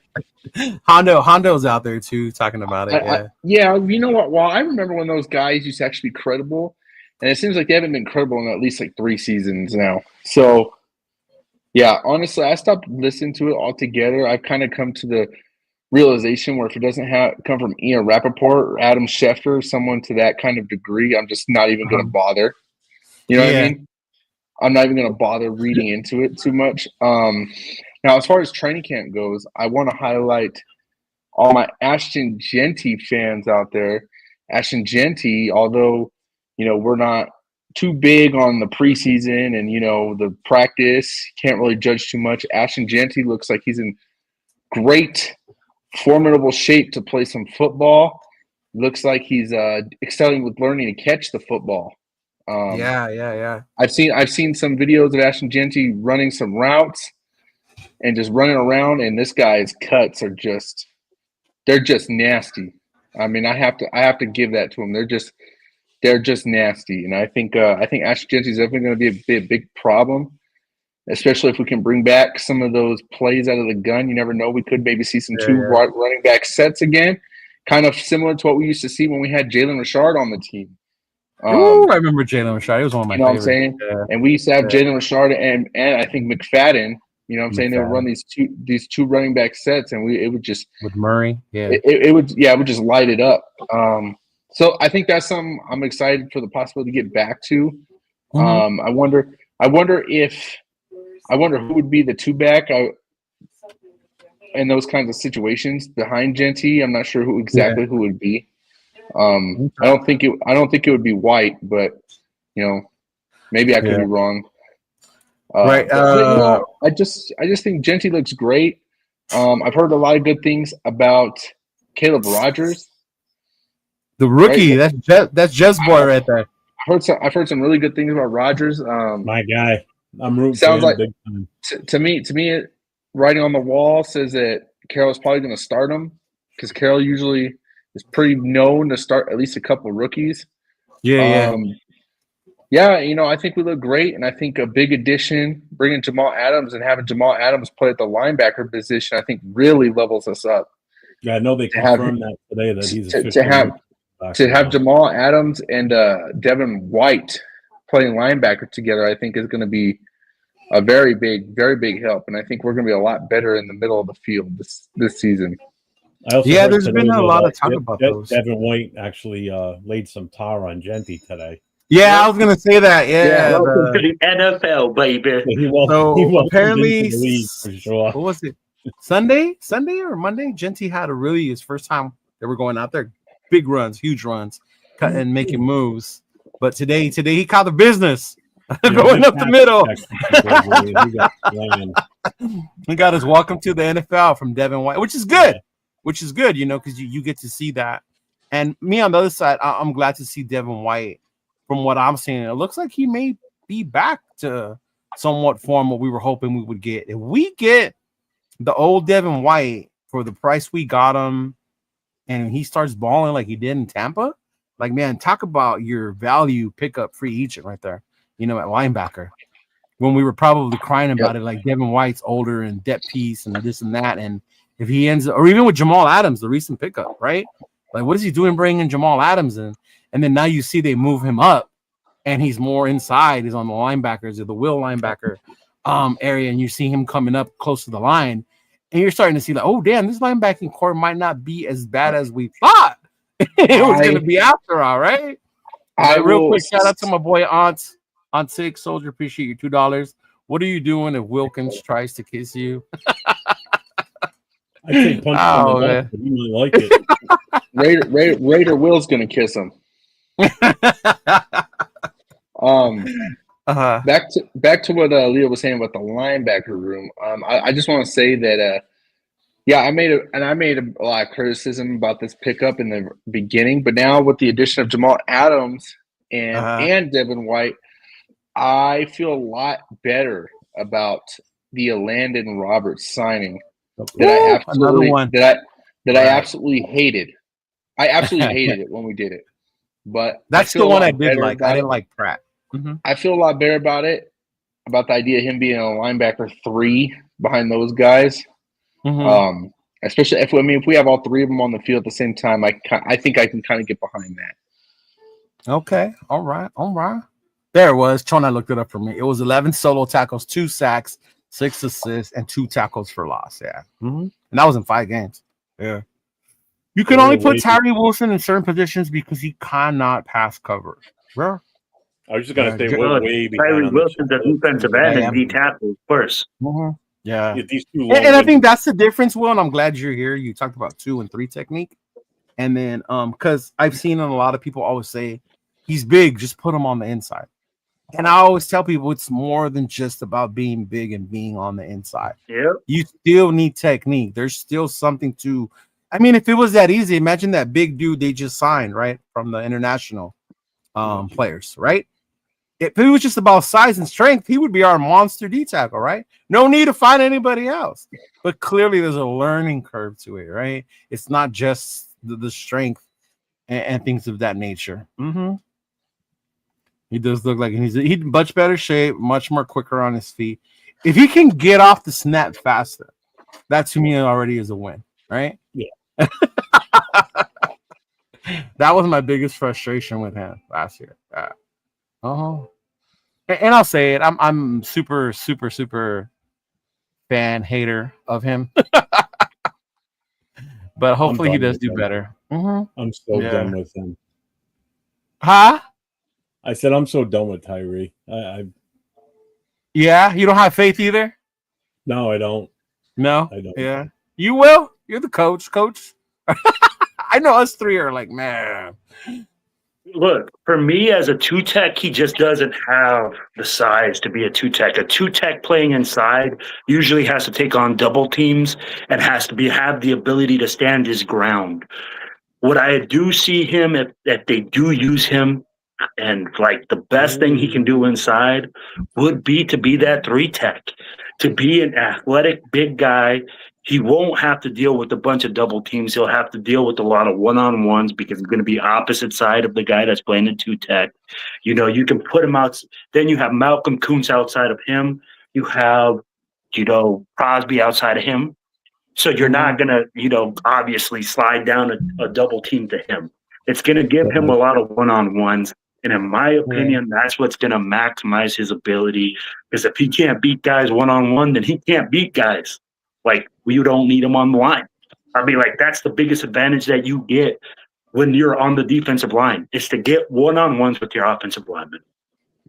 Hondo's out there too talking about it.
Yeah, you know what? Well, I remember when those guys used to actually be credible, and it seems like they haven't been credible in at least like 3 seasons now. So, yeah, honestly, I stopped listening to it altogether. I've kind of come to the realization where if it doesn't come from Ian Rappaport or Adam Schefter, someone to that kind of degree, I'm just not even going to bother. You know what I mean? I'm not even going to bother reading into it too much. Now, as far as training camp goes, I want to highlight all my Ashton Genty fans out there. Ashton Genty, although, we're not too big on the preseason and, the practice, can't really judge too much. Ashton Genty looks like he's in great, formidable shape to play some football. Looks like he's excelling with learning to catch the football.
Yeah.
I've seen some videos of Ashton Genty running some routes and just running around, and this guy's cuts are just nasty. I mean, I have to give that to him. They're just nasty, and I think Ashton Genty is definitely going to be a big problem, especially if we can bring back some of those plays out of the gun. You never know, we could maybe see some two running back sets again, kind of similar to what we used to see when we had Jalen Richard on the team.
I remember Jalen Richard. He was one of my favorites.
You know what I'm saying? Yeah. And we used to have Jalen Richard and I think McFadden. You know what I'm saying? They would run these two running back sets, and it would just
with Murray. Yeah,
it would just light it up. So I think that's something I'm excited for the possibility to get back to. I wonder who would be the two back in those kinds of situations behind Genty. I'm not sure who would be. I don't think it would be White, but maybe I could be wrong.
Right.
I just think Genty looks great. I've heard a lot of good things about Caleb Rogers,
the rookie. Right? That's Jeff's boy right there.
I've heard some really good things about Rogers.
My guy. I'm rooting
sounds
for him
like
big time.
To me, writing on the wall says that Carroll's probably going to start him because Carroll usually is pretty known to start at least a couple of rookies.
Yeah.
I think we look great, and I think a big addition, bringing Jamal Adams and having Jamal Adams play at the linebacker position, I think really levels us up.
Yeah, I know they confirmed that today that he's
to have Jamal Adams and Devin White playing linebacker together. I think is going to be a very big help, and I think we're going to be a lot better in the middle of the field this season.
There's been a lot of talk about those.
Devin White actually laid some tar on Genty today.
Yeah, I was gonna say that. Yeah,
welcome to the NFL, baby.
He apparently,
for sure.
What was it? Sunday or Monday? Genty had his first time they were going out there, big runs, huge runs, cutting and making moves. But today he caught the business, going up the middle. He got his welcome to the NFL from Devin White, which is good. Because you get to see that. And me on the other side, I'm glad to see Devin White. From what I'm seeing, it looks like he may be back to somewhat form what we were hoping we would get. If we get the old Devin White for the price we got him, and he starts balling like he did in Tampa, like, man, talk about your value pickup free agent right there, at linebacker. When we were probably crying about it, like Devin White's older and depth piece and this and that. And if he ends up, or even with Jamal Adams, the recent pickup, right? Like, what is he doing bringing Jamal Adams in? And then now you see they move him up, and he's more inside. He's on the linebackers or the will linebacker area, and you see him coming up close to the line, and you're starting to see like, oh damn, this linebacking core might not be as bad as we thought it was going to be after all, right? Real quick, shout out to my boy Aunt Six Soldier. Appreciate your $2. What are you doing if Wilkins tries to kiss you?
I say punch him in the mouth, but he might like it.
Raider Will's gonna kiss him. Back to what Leo was saying about the linebacker room. I just want to say that I made a lot of criticism about this pickup in the beginning, but now with the addition of Jamal Adams and Devin White, I feel a lot better about the Landon Roberts signing that I absolutely hated. I absolutely hated it when we did it. But
that's the one I did like. I didn't like Pratt. Mm-hmm.
I feel a lot better about it about the idea of him being a linebacker 3 behind those guys.
Mhm.
Especially if we have all 3 of them on the field at the same time, I think I can kind of get behind that.
Okay. All right. There it was. Chona looked it up for me. It was 11 solo tackles, 2 sacks, 6 assists, and 2 tackles for loss. Yeah. And that was in 5 games. Yeah. You can only put Tyree Wilson in certain positions because he cannot pass cover. Bro.
I was just gonna say
Well,
we're way behind.
Tyree
on the
Wilson's a defensive end and D tackle first.
Yeah.
These two
And I think that's the difference, Will, and I'm glad you're here. You talked about 2 and 3 technique. And then because I've seen a lot of people always say he's big, just put him on the inside. And I always tell people it's more than just about being big and being on the inside.
Yep.
You still need technique. There's still something to, I mean, if it was that easy, imagine that big dude they just signed, right? From the international players, right? If it was just about size and strength, he would be our monster D tackle, right? No need to find anybody else. But clearly there's a learning curve to it, right? It's not just the strength and things of that nature. He does look like he's much better shape, much more quicker on his feet. If he can get off the snap faster, that to me already is a win, right?
Yeah.
That was my biggest frustration with him last year. And I'll say it, I'm super fan hater of him. But hopefully he does do better.
I'm so done with him.
Huh?
I said I'm so done with Tyree.
Yeah, you don't have faith either?
No, I don't.
No?
I don't.
Yeah. You will? You're the coach. I know us 3 are like, man.
Look, for me as a 2-tech, he just doesn't have the size to be a 2-tech. A 2-tech playing inside usually has to take on double teams and has to have the ability to stand his ground. What I do see him, if they do use him, and like the best thing he can do inside would be to be that 3-tech, to be an athletic big guy. He won't have to deal with a bunch of double teams. He'll have to deal with a lot of one-on-ones because he's going to be opposite side of the guy that's playing the 2-tech. You know, you can put him out. Then you have Malcolm Kuntz outside of him. You have, Crosby outside of him. So you're not going to, obviously slide down a double team to him. It's going to give him a lot of one-on-ones. And in my opinion, that's what's going to maximize his ability. Because if he can't beat guys one-on-one, then he can't beat guys. Like, you don't need him on the line. I mean, like, that's the biggest advantage that you get when you're on the defensive line, is to get one-on-ones with your offensive lineman.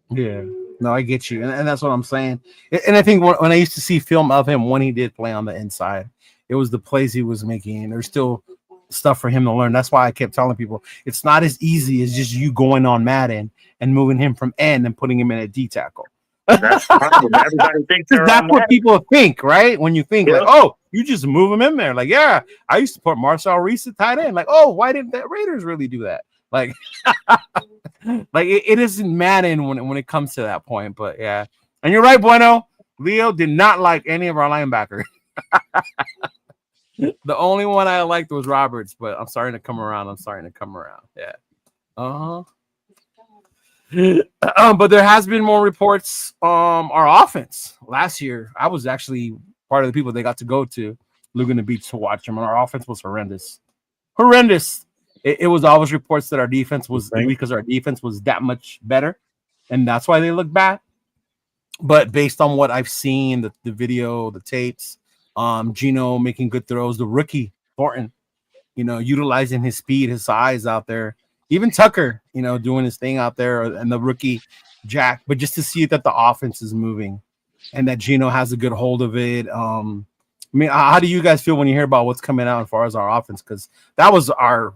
Yeah. No, I get you. And that's what I'm saying. And I think when I used to see film of him when he did play on the inside, it was the plays he was making. There's still stuff for him to learn. That's why I kept telling people it's not as easy as just you going on Madden and moving him from end and putting him in a D tackle.
That's everybody thinks
that's what people think, right? When you think like, oh, you just move him in there. Like, yeah, I used to put Marcel Reese at tight end. Like, oh, why didn't the Raiders really do that? Like, like it isn't Madden when it comes to that point. But yeah, and you're right, Bueno. Leo did not like any of our linebackers. The only one I liked was Roberts, but I'm starting to come around. Yeah. But there has been more reports. Our offense last year, I was actually part of the people they got to go to Laguna Beach to watch them, and our offense was horrendous. It was always reports that our defense was because our defense was that much better, and that's why they look bad. But based on what I've seen, the video, the tapes, Gino making good throws, the rookie Thornton, utilizing his speed, his size out there. Even Tucker, doing his thing out there, and the rookie Jack. But just to see that the offense is moving and that Gino has a good hold of it. I mean, how do you guys feel when you hear about what's coming out as far as our offense? Because that was the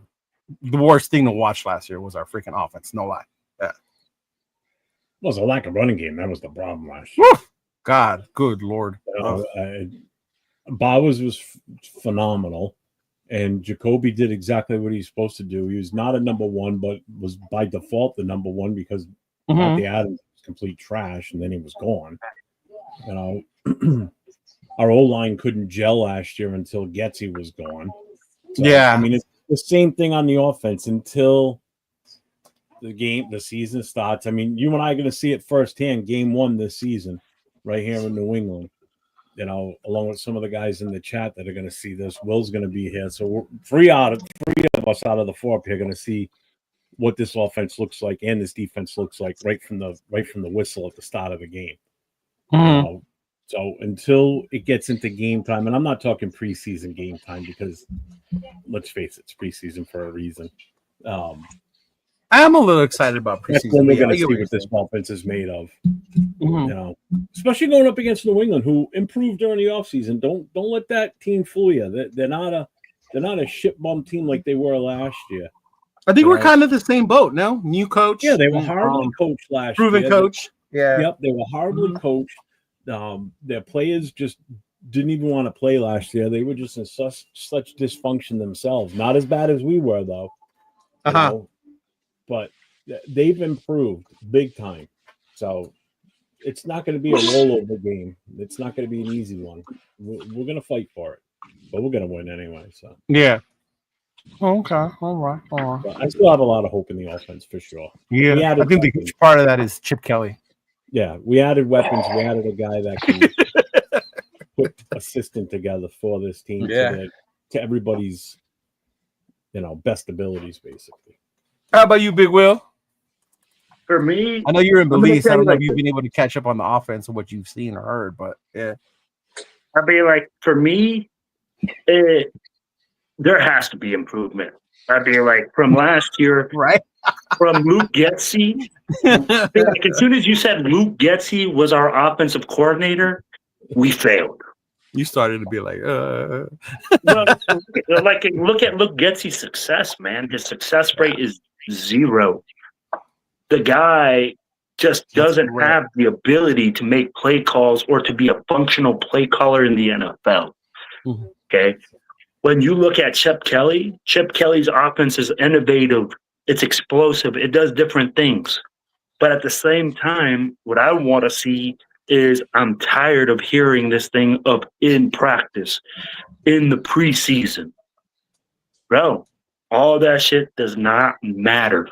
worst thing to watch last year was our freaking offense. No lie. Yeah.
Well, it was a lack of running game. That was the problem last year.
Woo! God, good Lord.
Bowers was phenomenal. And Jacoby did exactly what he's supposed to do. He was not a number one, but was by default the number one because Monty Adams was complete trash, and then he was gone. Our O-line couldn't gel last year until Getsy was gone. So,
yeah.
I mean, it's the same thing on the offense until the season starts. I mean, you and I are going to see it firsthand, game 1 this season. right here in New England. You know, along with some of the guys in the chat that are going to see this. Will's going to be here, so three of us out of the 4 are going to see what this offense looks like and this defense looks like right from the whistle at the start of the game.
Mm-hmm.
You know, so until it gets into game time, and I'm not talking preseason game time because let's face it, it's preseason for a reason.
I'm a little excited about preseason.
That's when we're going to see what this offense is made of.
Mm-hmm.
You know, especially going up against New England, who improved during the offseason. Don't let that team fool you. They're not a shit bum team like they were last year.
I think we're kind of the same boat. No, new coach.
Yeah, they were horribly coached last year.
Proven coach. Yeah.
Yep, they were horribly coached. Their players just didn't even want to play last year. They were just in such dysfunction themselves. Not as bad as we were, though. You know? But they've improved big time. So it's not going to be a rollover game. It's not going to be an easy one. We're going to fight for it, but we're going to win anyway. So
yeah. Okay. All right.
But I still have a lot of hope in the offense for sure.
Yeah, I think the huge part of that is Chip Kelly.
Yeah, we added weapons. We added a guy that can put a system together for this team to everybody's, best abilities, basically.
How about you, Big Will?
For me,
I know you're in Belize. I don't know if you've been able to catch up on the offense and what you've seen or heard, but yeah.
I mean, like, for me, there has to be improvement. I'd be like, from last year,
right?
From Luke Getsy. Like, as soon as you said Luke Getsy was our offensive coordinator, we failed.
You started to be like,
Well, like, look at Luke Getsy's success, man. His success rate is 0. The guy just doesn't have the ability to make play calls or to be a functional play caller in the NFL. Mm-hmm. Okay. When you look at Chip Kelly's offense is innovative. It's explosive. It does different things. But at the same time, what I want to see is I'm tired of hearing this thing of in practice, in the preseason. Bro, all that shit does not matter.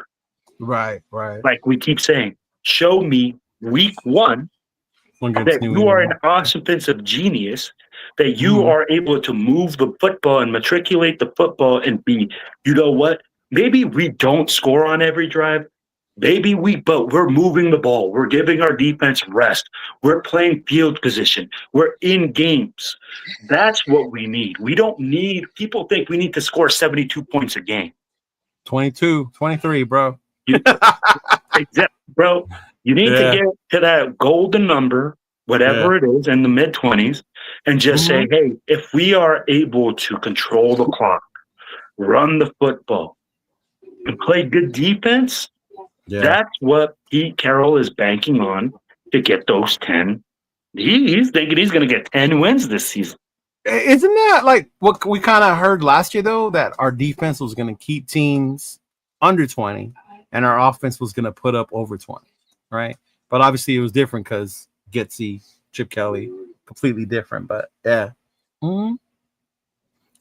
Right.
Like we keep saying, show me week 1 that you are an offensive genius, that you are able to move the football and matriculate the football and be, you know what? Maybe we don't score on every drive. But we're moving the ball. We're giving our defense rest. We're playing field position. We're in games. That's what we need. We don't need, people think we need to score 72 points a game.
22, 23, bro.
Exactly, bro. You need to get to that golden number, whatever it is, in the mid-20s, and just say, hey, if we are able to control the clock, run the football, and play good defense, that's what Pete Carroll is banking on to get those 10. He's thinking he's going to get 10 wins this season.
Isn't that like what we kind of heard last year, though, that our defense was going to keep teams under 20 and our offense was going to put up over 20, right? But obviously it was different because Getsy, Chip Kelly, completely different. But yeah. Mm-hmm.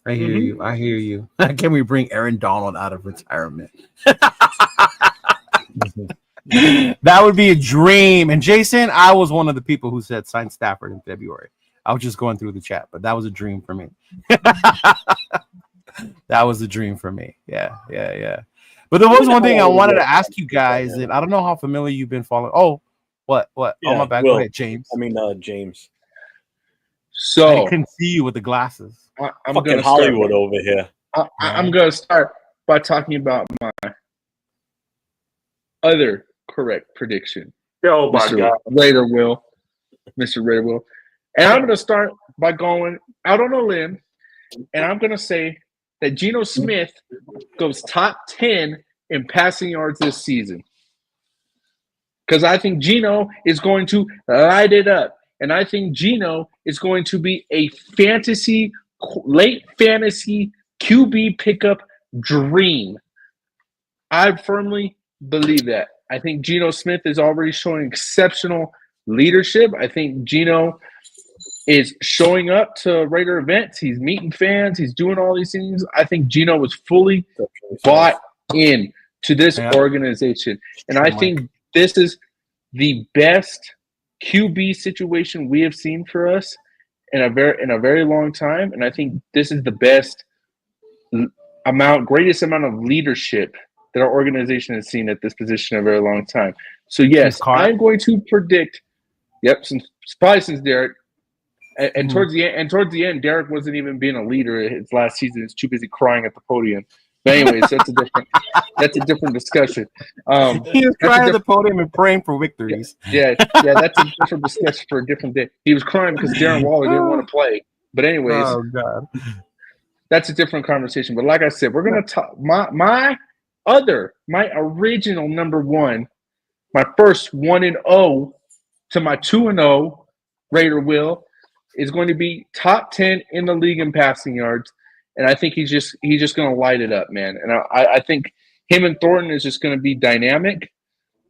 I hear you. Can we bring Aaron Donald out of retirement? That would be a dream. And Jason, I was one of the people who said sign Stafford in February. I was just going through the chat, but that was a dream for me. That was a dream for me. Yeah. But there was one thing I wanted to ask you guys, and I don't know how familiar you've been following. Oh, what?
Yeah,
oh, my bad. Go ahead, James.
James.
So
I couldn't see you with the glasses.
I'm
fucking Hollywood over here.
I'm going to start by talking about my other correct prediction.
Oh, my
Mr.
God.
Mr. Raider Will. And I'm going to start by going out on a limb, and I'm going to say that Geno Smith goes top 10 in passing yards this season. Because I think Geno is going to light it up. And I think Geno is going to be a late fantasy QB pickup dream. I firmly believe that. I think Geno Smith is already showing exceptional leadership. I think Geno is showing up to Raider events. He's meeting fans. He's doing all these things. I think Geno was fully bought in to this organization. And I think this is the best QB situation we have seen for us in a very long time, and I think this is the greatest amount of leadership that our organization has seen at this position in a very long time. So yes, I'm going to predict. Yep, probably since Derek. And towards the end, Derek wasn't even being a leader his last season. He's too busy crying at the podium. But anyways, that's a different discussion.
He was crying at the podium and praying for victories.
Yeah, that's a different discussion for a different day. He was crying because Darren Waller didn't want to play. But anyways,
oh god,
that's a different conversation. But like I said, we're gonna talk my original number one, my first 1-0 to my 2-0 Raider Will is going to be top 10 in the league in passing yards, and I think he's just going to light it up, man. And I think him and Thornton is just going to be dynamic.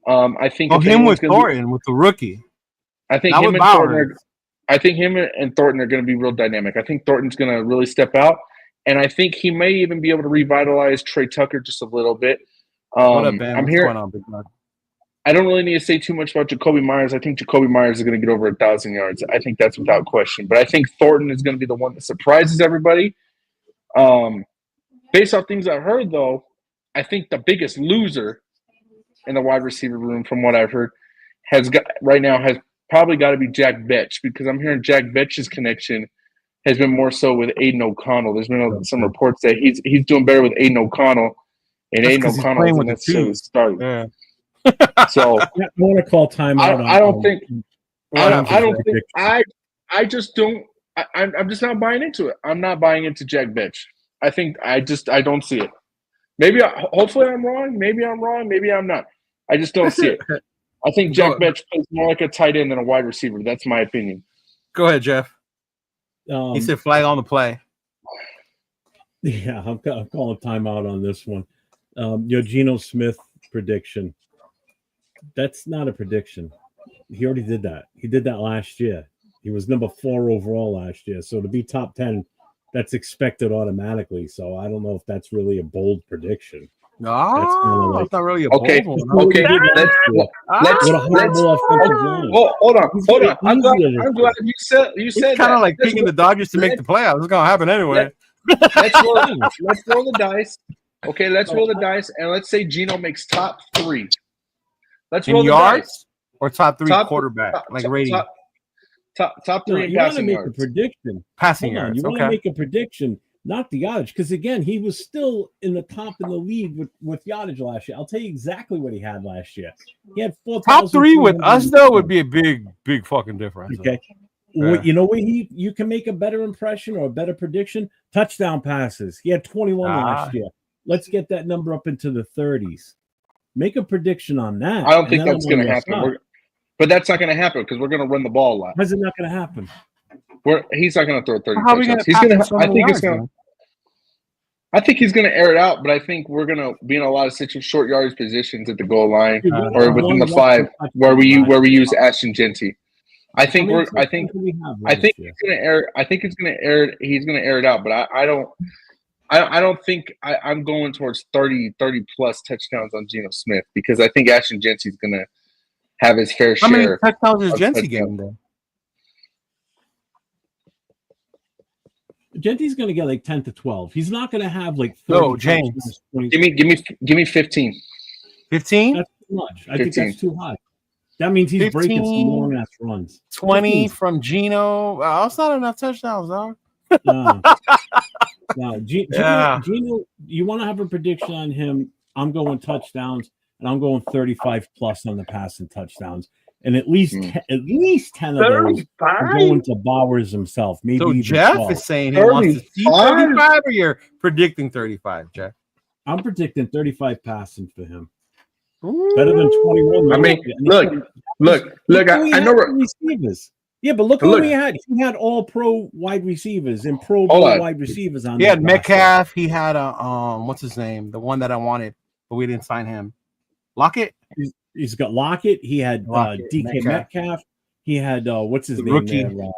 I think
him with Thornton with the rookie.
I think him and Thornton. I think him and Thornton are going to be real dynamic. I think Thornton's going to really step out, and I think he may even be able to revitalize Trey Tucker just a little bit.
What up, Ben?
I'm here. I don't really need to say too much about Jacoby Myers. I think Jacoby Myers is going to get over 1,000 yards. I think that's without question. But I think Thornton is going to be the one that surprises everybody. Based off things I've heard, though, I think the biggest loser in the wide receiver room, from what I've heard, has probably got to be Jack Betch, because I'm hearing Jack Betch's connection has been more so with Aiden O'Connell. There's been some reports that he's doing better with Aiden O'Onnell, and Aiden O'Connell isn't necessarily starting.
Yeah.
So
I want to call timeout.
I'm just not buying into it. I'm not buying into Jack Betch. I think I don't see it. Hopefully I'm wrong. Maybe I'm wrong. Maybe I'm not. I just don't see it. I think Jack Betch plays more like a tight end than a wide receiver. That's my opinion.
Go ahead, Jeff. He said flag on the play.
Yeah, I'm calling timeout on this one. Geno Smith prediction. That's not a prediction. He already did that. He did that last year. He was number 4 overall last year. So to be top 10, that's expected automatically. So I don't know if that's really a bold prediction.
No, it's not really a bold one.
Okay. Let's hold on. I'm glad you said that.
Kind of like picking the Dodgers to make the playoffs. It's gonna happen anyway.
Let's roll the dice. Okay, let's roll the dice, and let's say Geno makes top 3. Let's roll the dice.
Or top 3 quarterback, rating.
Top 3 in passing yards.
A prediction.
Passing yards.
You want to make a prediction, not the yardage, because again, he was still in the top in the league with yardage last year. I'll tell you exactly what he had last year. He had 4,000.
Top 3 with us though would be a big fucking difference.
Okay. Yeah. You know where you can make a better impression or a better prediction? Touchdown passes. He had 21 last year. Let's get that number up into the 30s. Make a prediction on that.
I don't think that's going to happen. But that's not going to happen because we're going to run the ball a lot.
Why is it not going to happen?
He's not going to throw 30
How are we going
to I think he's going to air it out, but I think we're going to be in a lot of short yardage positions at the goal line or within the 5 where we use Ashton Genty. I think he's going to air. I think he's going to air. He's going to air it out, but I don't think I'm going towards 30 plus touchdowns on Geno Smith because I think Ashton Genty's going to have his fair share.
How many touchdowns is Genty getting there?
Genty's going to get like 10 to 12. He's not going to have like 30.
No, James.
Give me 15.
15?
That's too much. I think that's too high. That means he's 15, breaking some long ass runs.
20 15. From Geno. That's not enough touchdowns, dog.
No, Geno, you want to have a prediction on him? I'm going touchdowns, and I'm going 35 plus on the passing touchdowns, and at least 10 of those are going to Bowers himself. Maybe
so
even
Jeff
12.
is saying he wants to see 35, or you're predicting 35, Jeff?
I'm predicting 35 passing for him. Ooh. Better than 21.
I mean, look. I know
receivers. Yeah, but look who he had. He had all pro wide receivers and pro bowl wide receivers on.
He had Metcalf. He had what's his name? The one that I wanted, but we didn't sign him. Lockett.
He's got Lockett. He had DK Metcalf. He had what's his name?
Rookie.
There?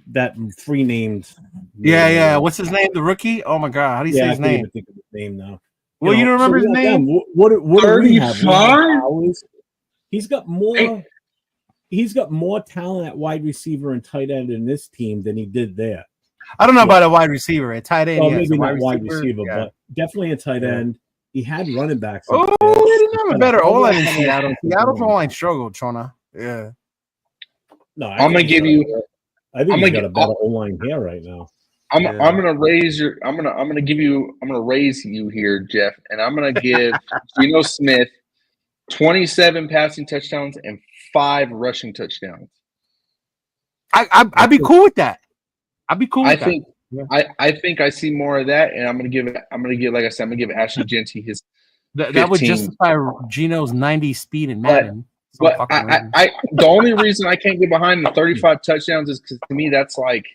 That free named.
Yeah. What's his name? The rookie. Oh my God, how do you say his name? I can't think of his name now. Well, you don't remember his name?
What do we have? He's got more. he's got more talent at wide receiver and tight end in this team than he did there.
I don't know about a wide receiver, a tight end.
Well,
yes,
maybe not wide receiver,
yeah.
but definitely a tight end. He had running backs.
Oh, they didn't have a better O-line in Seattle. Seattle's O-line struggled, Chona. Yeah.
No,
I'm gonna give you.
I think he's got a better O-line here right now.
I'm gonna raise your. I'm gonna raise you here, Jeff, and I'm gonna give Geno Smith 27 passing touchdowns and 5 rushing touchdowns.
I'd be cool with that. I'd be cool with that.
I think I see more of that, and I'm gonna give like I said, I'm gonna give Ashley Genty his.
That would justify Geno's 90 speed in Madden.
But the only reason I can't get behind the 35 touchdowns is because to me that's like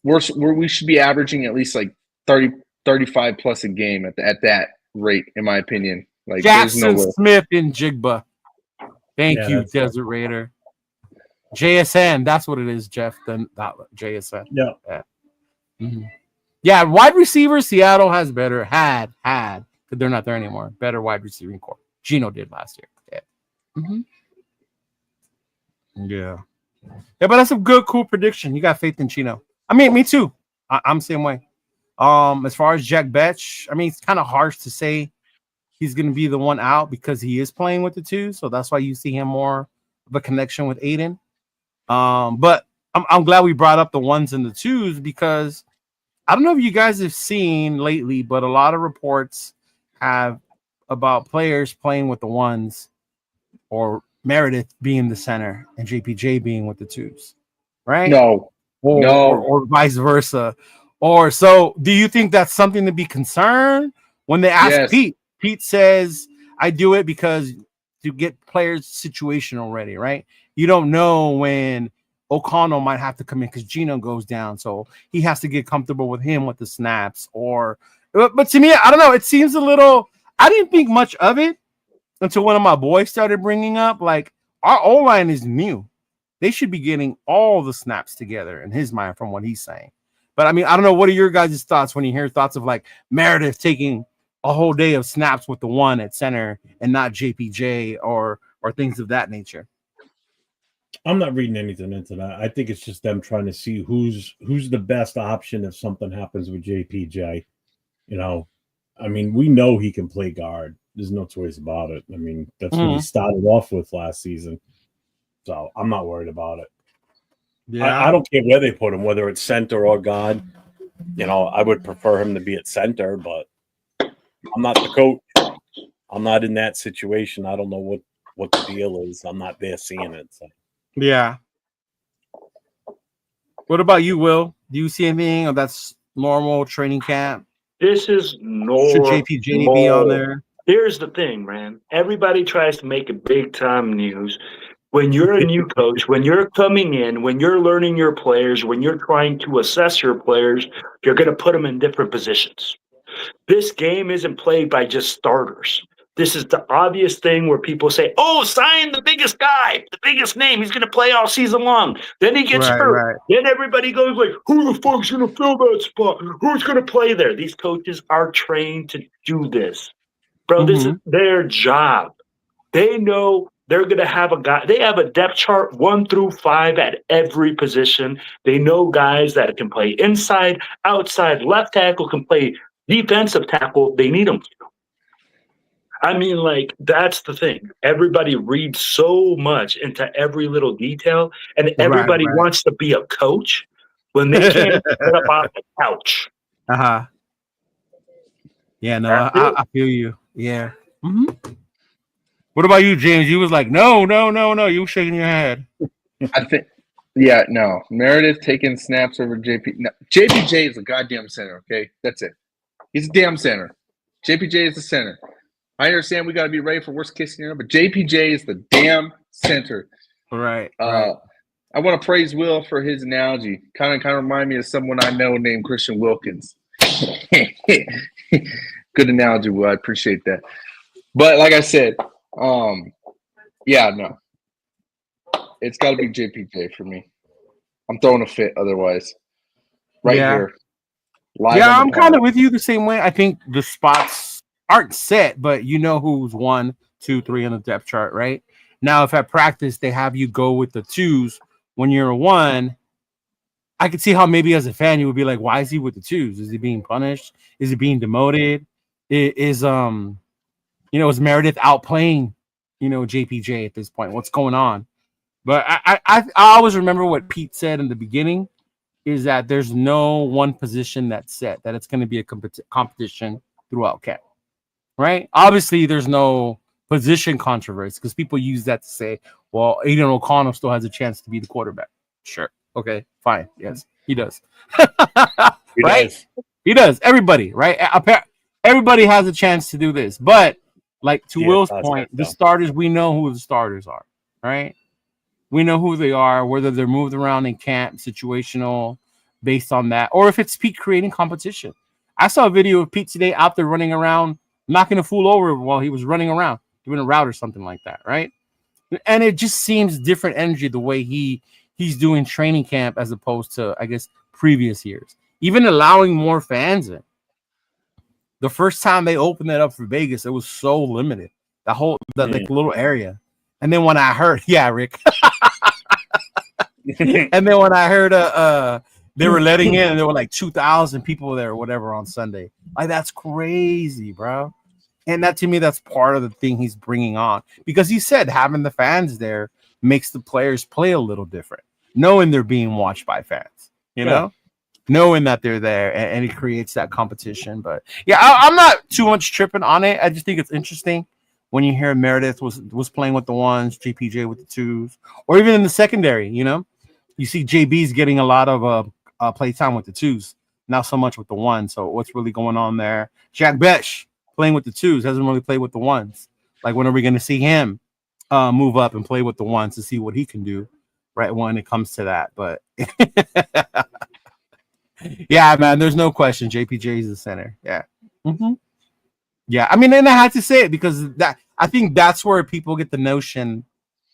we should be averaging at least like 30, 35 plus a game at that rate, in my opinion. Like
Jackson Smith in Jigba. Thank you, Desert Raider. JSN, that's what it is, Jeff. Not JSN.
Yeah.
Mm-hmm. Yeah, wide receiver, Seattle has better, had, but they're not there anymore. Better wide receiving core. Geno did last year. Yeah. Mm-hmm. Yeah, but that's a good, cool prediction. You got faith in Geno. I mean, me too. I'm the same way. As far as Jack Betch, I mean, it's kind of harsh to say he's going to be the one out because he is playing with the two, so that's why you see him more of a connection with Aiden. But I'm glad we brought up the ones and the twos because I don't know if you guys have seen lately, but a lot of reports have about players playing with the ones or Meredith being the center and JPJ being with the twos, right? Or vice versa. Or so do you think that's something to be concerned when they ask Pete? Pete says, I do it because to get players situational ready, right? You don't know when O'Connell might have to come in because Geno goes down. So he has to get comfortable with him with the snaps. But to me, I don't know. It seems a little, I didn't think much of it until one of my boys started bringing up, like, our O-line is new. They should be getting all the snaps together in his mind from what he's saying. But I mean, I don't know. What are your guys' thoughts when you hear thoughts of like Meredith taking a whole day of snaps with the one at center and not JPJ or things of that nature?
I'm not reading anything into that. I think it's just them trying to see who's the best option if something happens with JPJ. You know, I mean, we know he can play guard. There's no choice about it. I mean, that's what he started off with last season. So I'm not worried about it. Yeah, I don't care where they put him, whether it's center or guard. You know, I would prefer him to be at center, but I'm not the coach. I'm not in that situation. I don't know what the deal is. I'm not there seeing it. So.
Yeah. What about you, Will? Do you see anything of that's normal training camp?
This is normal.
Should JPJ be on there?
Here's the thing, man. Everybody tries to make it big time news. When you're a new coach, when you're coming in, when you're learning your players, when you're trying to assess your players, you're going to put them in different positions. This game isn't played by just starters. This is the obvious thing where people say, oh, sign the biggest guy, the biggest name. He's going to play all season long. Then he gets hurt. Right. Then everybody goes like, who the fuck's going to fill that spot? Who's going to play there? These coaches are trained to do this. Bro, this is their job. They know they're going to have a guy. They have a depth chart 1 through 5 at every position. They know guys that can play inside, outside, left tackle, can play defensive tackle. They need them to. I mean, like, that's the thing. Everybody reads so much into every little detail, and everybody wants to be a coach when they can't get up on the couch.
Uh-huh. Yeah, no, I feel you. Yeah. Mm-hmm. What about you, James? You was like, no. You were shaking your head.
I think, yeah, no. Meredith taking snaps over JP. No, JPJ is a goddamn center, okay? That's it. He's a damn center. JPJ is the center. I understand we got to be ready for worst case scenario, but JPJ is the damn center.
Right.
I want to praise Will for his analogy. Kind of remind me of someone I know named Christian Wilkins. Good analogy, Will. I appreciate that. But like I said, yeah, no. It's got to be JPJ for me. I'm throwing a fit otherwise. Here.
Yeah, I'm kind of with you the same way. I think the spots aren't set, but you know who's 1, 2, 3 on the depth chart, right? Now, if at practice they have you go with the 2s when you're a 1, I could see how maybe as a fan you would be like, why is he with the 2s? Is he being punished? Is he being demoted? Is Meredith outplaying, JPJ at this point? What's going on? But I always remember what Pete said in the beginning is that there's no one position that's set, that it's going to be a competition throughout camp, right? Obviously, there's no position controversy because people use that to say, well, Aiden O'Connell still has a chance to be the quarterback. Sure. Okay, fine. Yes, he does. Right? He does. Everybody, right? Everybody has a chance to do this. But like to Will's point, the starters, we know who the starters are, right? We know who they are, whether they're moved around in camp, situational, based on that, or if it's Pete creating competition. I saw a video of Pete today out there running around, knocking a fool over while he was running around, doing a route or something like that, right? And it just seems different energy the way he's doing training camp as opposed to, I guess, previous years. Even allowing more fans in. The first time they opened it up for Vegas, it was so limited. The little area. And then when I heard, Rick. And then when I heard they were letting in, and there were like 2,000 people there or whatever on Sunday. Like, that's crazy, bro. And that, to me, that's part of the thing he's bringing on. Because he said having the fans there makes the players play a little different, knowing they're being watched by fans, knowing that they're there, and it creates that competition. But I'm not too much tripping on it. I just think it's interesting when you hear Meredith was playing with the 1s, JPJ with the 2s, or even in the secondary, you see JB's getting a lot of play time with the 2s, not so much with the 1s. So what's really going on there? Jack Besh playing with the 2s, hasn't really played with the 1s. Like, when are we going to see him move up and play with the 1s to see what he can do, right, when it comes to that? But yeah, man, there's no question JPJ is the center. Yeah. Mm-hmm. Yeah, I mean, and I had to say it because I think that's where people get the notion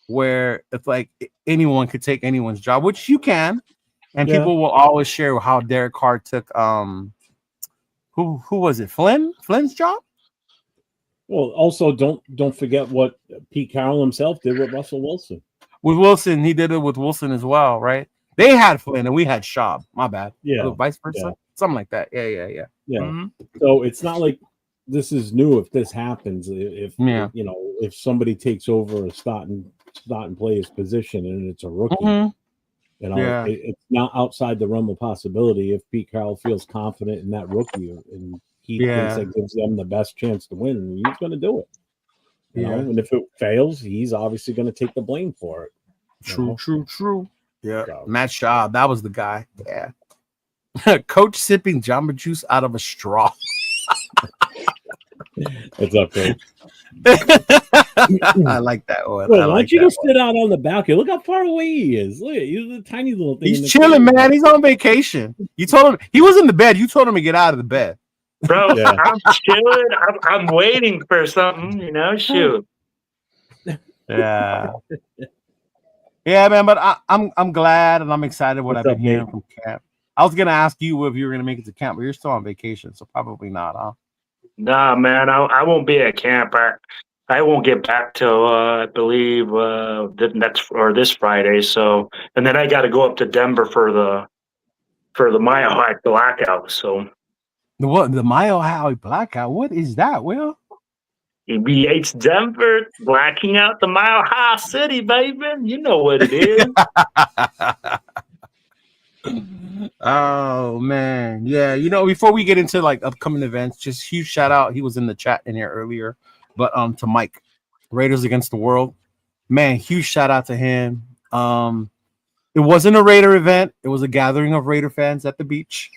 where it's like anyone could take anyone's job, which you can, and people will always share how Derek Carr took who was it? Flynn's job?
Well, also don't forget what Pete Carroll himself did with Russell Wilson.
With Wilson, he did it with Wilson as well, right? They had Flynn and we had Schaub. My bad.
Yeah,
vice versa, something like that. Yeah.
Mm-hmm. So it's not like this is new. If this happens, if somebody takes over a starting player's position and it's a rookie, it's not outside the realm of possibility if Pete Carroll feels confident in that rookie and he thinks that gives them the best chance to win, he's going to do it. You know? And if it fails, he's obviously going to take the blame for it.
True. Yeah, so. Matt Schaub, that was the guy. Yeah. Coach sipping Jamba Juice out of a straw.
What's up, Coach?
I like that one.
Why don't you just sit out on the balcony? Look how far away he is. Look, he's a tiny little thing.
He's chilling, man. He's on vacation. You told him he was in the bed. You told him to get out of the bed.
Bro, I'm chilling. I'm waiting for something, shoot.
Yeah. Yeah, man, but I'm glad and I'm excited what I've been hearing from camp. I was gonna ask you if you were gonna make it to camp, but you're still on vacation, so probably not, huh?
Nah, man, I won't be at camp. I won't get back till I believe this Friday. So, and then I got to go up to Denver for the Mile High blackout. So,
the Mile High blackout? What is that, Will?
TBH Denver blacking out the Mile High City, baby. You know what it is.
Oh man, yeah. Before we get into like upcoming events, just huge shout out. He was in the chat in here earlier, but to Mike, Raiders Against the World, man, huge shout out to him. It wasn't a Raider event; it was a gathering of Raider fans at the beach.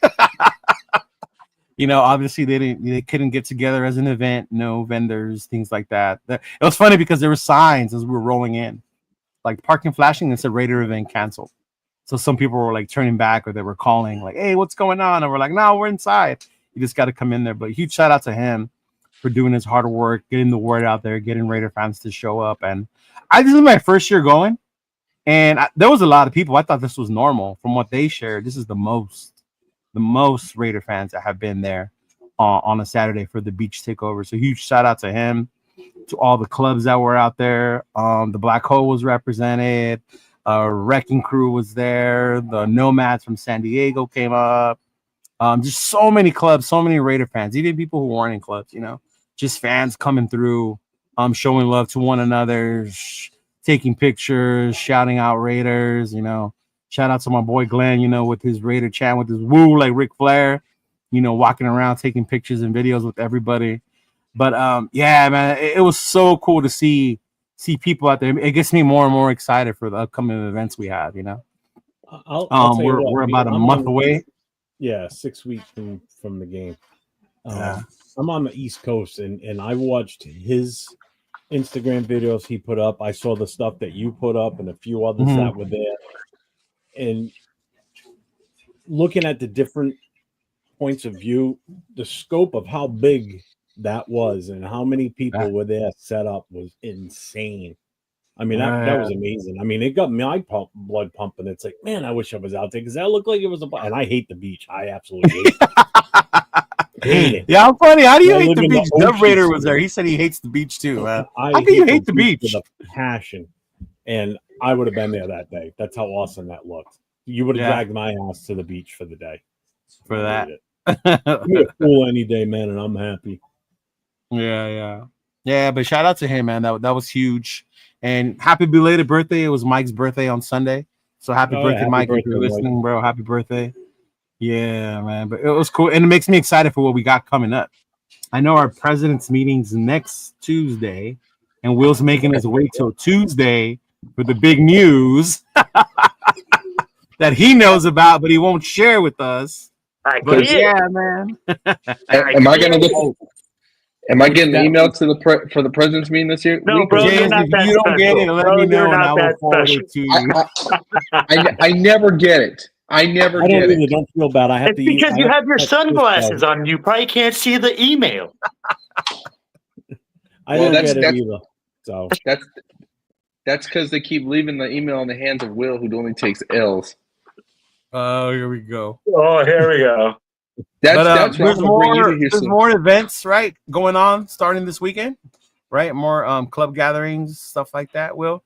Obviously they couldn't get together as an event, no vendors, things like that. It was funny because there were signs as we were rolling in, like parking flashing and said Raider event canceled. So some people were like turning back or they were calling like, hey, what's going on? And we're like, no, we're inside. You just got to come in there. But huge shout out to him for doing his hard work, getting the word out there, getting Raider fans to show up. And this is my first year going. And there was a lot of people. I thought this was normal from what they shared. This is the most Raider fans that have been there on a Saturday for the beach takeover. So huge shout out to him. to all the clubs that were out there. The Black Hole was represented. Wrecking Crew was there. The Nomads from San Diego came up. Just so many clubs, so many Raider fans, even people who weren't in clubs, just fans coming through, showing love to one another, taking pictures, shouting out Raiders, shout out to my boy Glenn, with his Raider chant, with his woo like Ric Flair, walking around taking pictures and videos with everybody. But yeah, man, it was so cool to see people out there. It gets me more and more excited for the upcoming events we have.
I'll tell you what,
we're about a month away.
Yeah, 6 weeks from the game.
Yeah.
I'm on the East Coast, and I watched his Instagram videos he put up. I saw the stuff that you put up and a few others that were there. And looking at the different points of view, the scope of how big that was and how many people were there set up was insane. I mean, that was amazing. I mean, it got my blood pumping. It's like, man, I wish I was out there because that looked like it was and I hate the beach. I absolutely hate it.
Yeah, I'm funny. How do you hate the beach? Dub Raider was there. He said he hates the beach too, man. How can you hate the beach?
With a passion. And I would have been there that day. That's how awesome that looked. You would have dragged my ass to the beach for the day.
For that.
Give me a pool any day, man, and I'm happy.
Yeah, but shout out to him, man. That was huge. And happy belated birthday. It was Mike's birthday on Sunday. So happy birthday, happy Mike. Birthday, if you're listening, Mike. Bro. Happy birthday. Yeah, man. But it was cool. And it makes me excited for what we got coming up. I know our president's meeting's next Tuesday, and Will's making his way till Tuesday for the big news that he knows about, but he won't share with us. But yeah, man.
Am I getting an email to for the president's meeting this year?
No, bro.
James, if you don't get it, let me know and I will forward it to you.
I never get it. I
don't feel bad. I have
it's because you have your sunglasses on. You probably can't see the email.
I don't get it either. So
that's because they keep leaving the email in the hands of Will, who only takes L's.
Oh, here we go.
Oh, here we go.
That's there's more events, right, going on starting this weekend, right? More club gatherings, stuff like that, Will?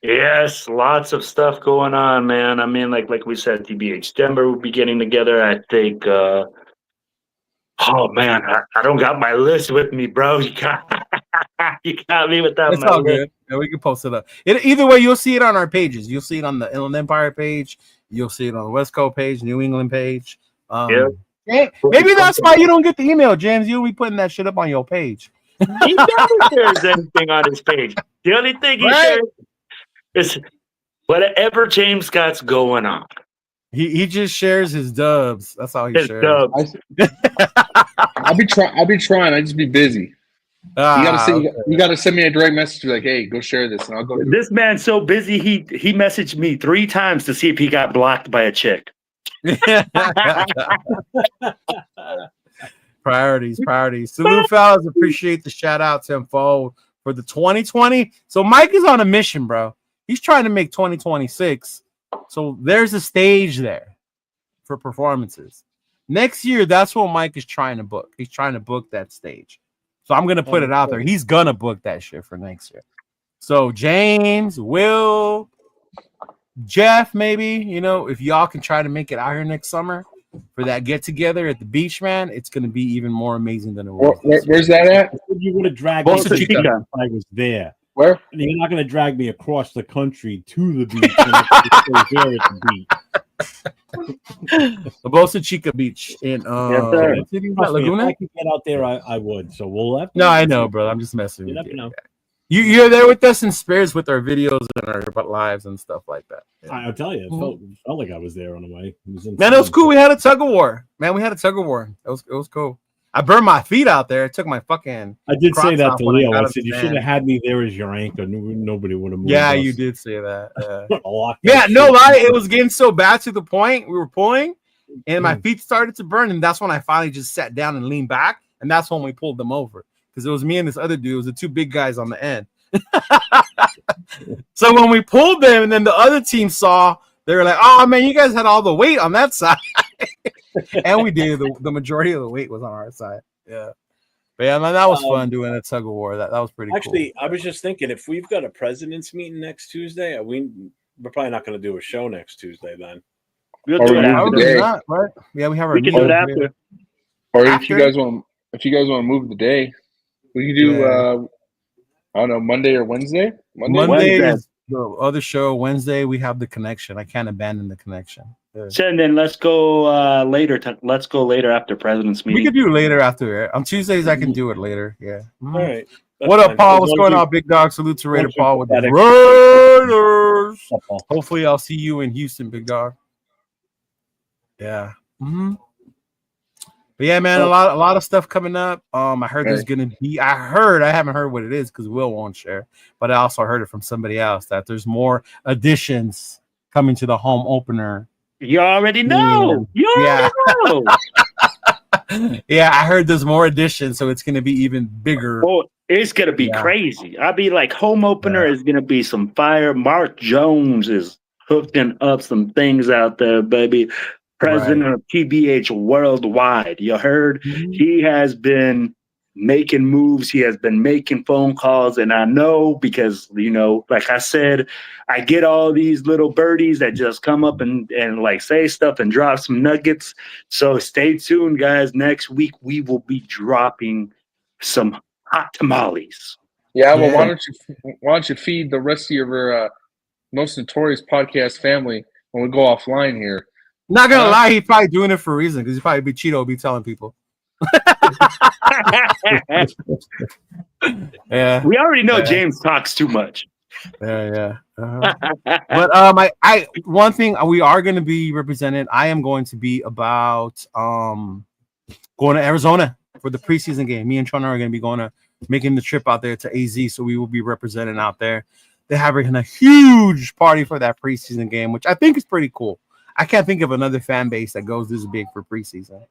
Yes, lots of stuff going on, man. I mean, like we said, TBH Denver will be getting together. I think oh man, I don't got my list with me, bro. You got me without
it's
my
all
list.
Good. Yeah, we can post it up. Either way, you'll see it on our pages. You'll see it on the Inland Empire page. You'll see it on the WESTCO page, New England page. Maybe that's why you don't get the email, James. You'll be putting that shit up on your page.
He never shares anything on his page. The only thing he shares is whatever James got's going on.
He just shares his dubs. That's all he shares.
Dubs.
I'll be trying. I just be busy. You gotta send me a direct message like, hey, go share this, and I'll go.
This man's so busy. He messaged me 3 times to see if he got blocked by a chick.
Priorities. Salute, fellas. Appreciate the shout out to Info for the 2020. So Mike is on a mission, bro. He's trying to make 2026. So there's a stage there for performances. Next year, that's what Mike is trying to book. He's trying to book that stage. So I'm gonna put it out there. He's gonna book that shit for next year. So James, Will, Jeff, maybe, if y'all can try to make it out here next summer for that get together at the beach, man, it's going to be even more amazing than it was.
Where's that at?
You would have dragged me if I was there.
Where?
You're not going to drag me across the country to the beach. There at the beach.
The Bosa Chica Beach in
Laguna. If I could get out there, I would. So we'll have to.
No, I know, bro. I'm just messing with you.
Never know.
You're there with us in spirits with our videos and our lives and stuff like that. Yeah.
I'll tell you, it felt like I was there on the way.
Man, it was cool. We had a tug of war. Man, we had a tug of war. It was cool. I burned my feet out there. I took my fucking.
I did say that to Leo. I said you should have had me there as your anchor. Nobody would have moved.
Yeah,
us.
You did say that.
Yeah,
no lie. It was getting so bad to the point we were pulling, and my feet started to burn, and that's when I finally just sat down and leaned back, and that's when we pulled them over. Because it was me and this other dude. It was the 2 big guys on the end. So when we pulled them, and then the other team saw, they were like, "Oh man, you guys had all the weight on that side," and we did. The majority of the weight was on our side. Yeah, But yeah, man, that was fun doing a tug of war. That was pretty
actually,
cool.
I was just thinking, if we've got a president's meeting next Tuesday, we're probably not going to do a show next Tuesday then.
We'll do it after.
Today.
Not, right? Yeah, we have our
We can do it
meeting.
after.
Or if
After?
you guys want to move the day, we can do. I don't know, Monday or Wednesday.
Monday
Wednesday.
is the other show. Wednesday we have the connection. I can't abandon the connection. Yeah.
So then let's go later. Let's go later after President's
We
meeting.
could do later after. On Tuesdays, I can do it later. Yeah. Mhm.
All right.
What up, Paul? What's going on, big dog? Salute to Raider Paul with the Raiders. Hopefully, I'll see you in Houston, big dog. Yeah. Mm-hmm. But yeah, man, a lot of stuff coming up. I heard there's gonna be. I haven't heard what it is because Will won't share. But I also heard it from somebody else that there's more additions coming to the home opener.
You already know. You already know.
Yeah, I heard there's more additions, so it's gonna be even bigger.
Oh, it's gonna be crazy. I'll be like, home opener is gonna be some fire. Mark Jones is hooking up some things out there, baby. President of TBH worldwide. You heard?
Mm-hmm.
He has been making moves. He has been making phone calls. And I know because, like I said, I get all these little birdies that just come up and like say stuff and drop some nuggets. So stay tuned, guys. Next week, we will be dropping some hot tamales.
Yeah, well, why don't you feed the rest of your Most Notorious Podcast family when we go offline here?
Not gonna lie, he's probably doing it for a reason because he's probably be Cheeto be telling people. Yeah,
we already know James talks too much.
Yeah. But one thing we are going to be represented. I am going to be about going to Arizona for the preseason game. Me and Chona are going to be making the trip out there to AZ, so we will be representing out there. They're having a huge party for that preseason game, which I think is pretty cool. I can't think of another fan base that goes this big for preseason.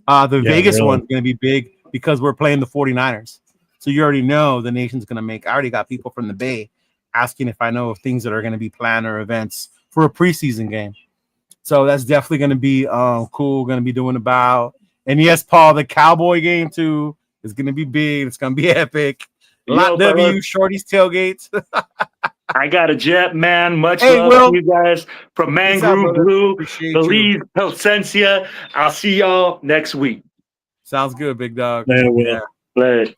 Vegas one's going to be big because we're playing the 49ers. So you already know the nation's going to make. I already got people from the Bay asking if I know of things that are going to be planned or events for a preseason game. So that's definitely going to be cool. Going to be doing about. And yes, Paul, the Cowboy game too is going to be big. It's going to be epic. Lot W, Shorty's tailgates.
I got a jet, man. Much love to you guys from Mangrove Blue, Belize, Placencia. I'll see y'all next week.
Sounds good, big dog.
Yeah.
Play.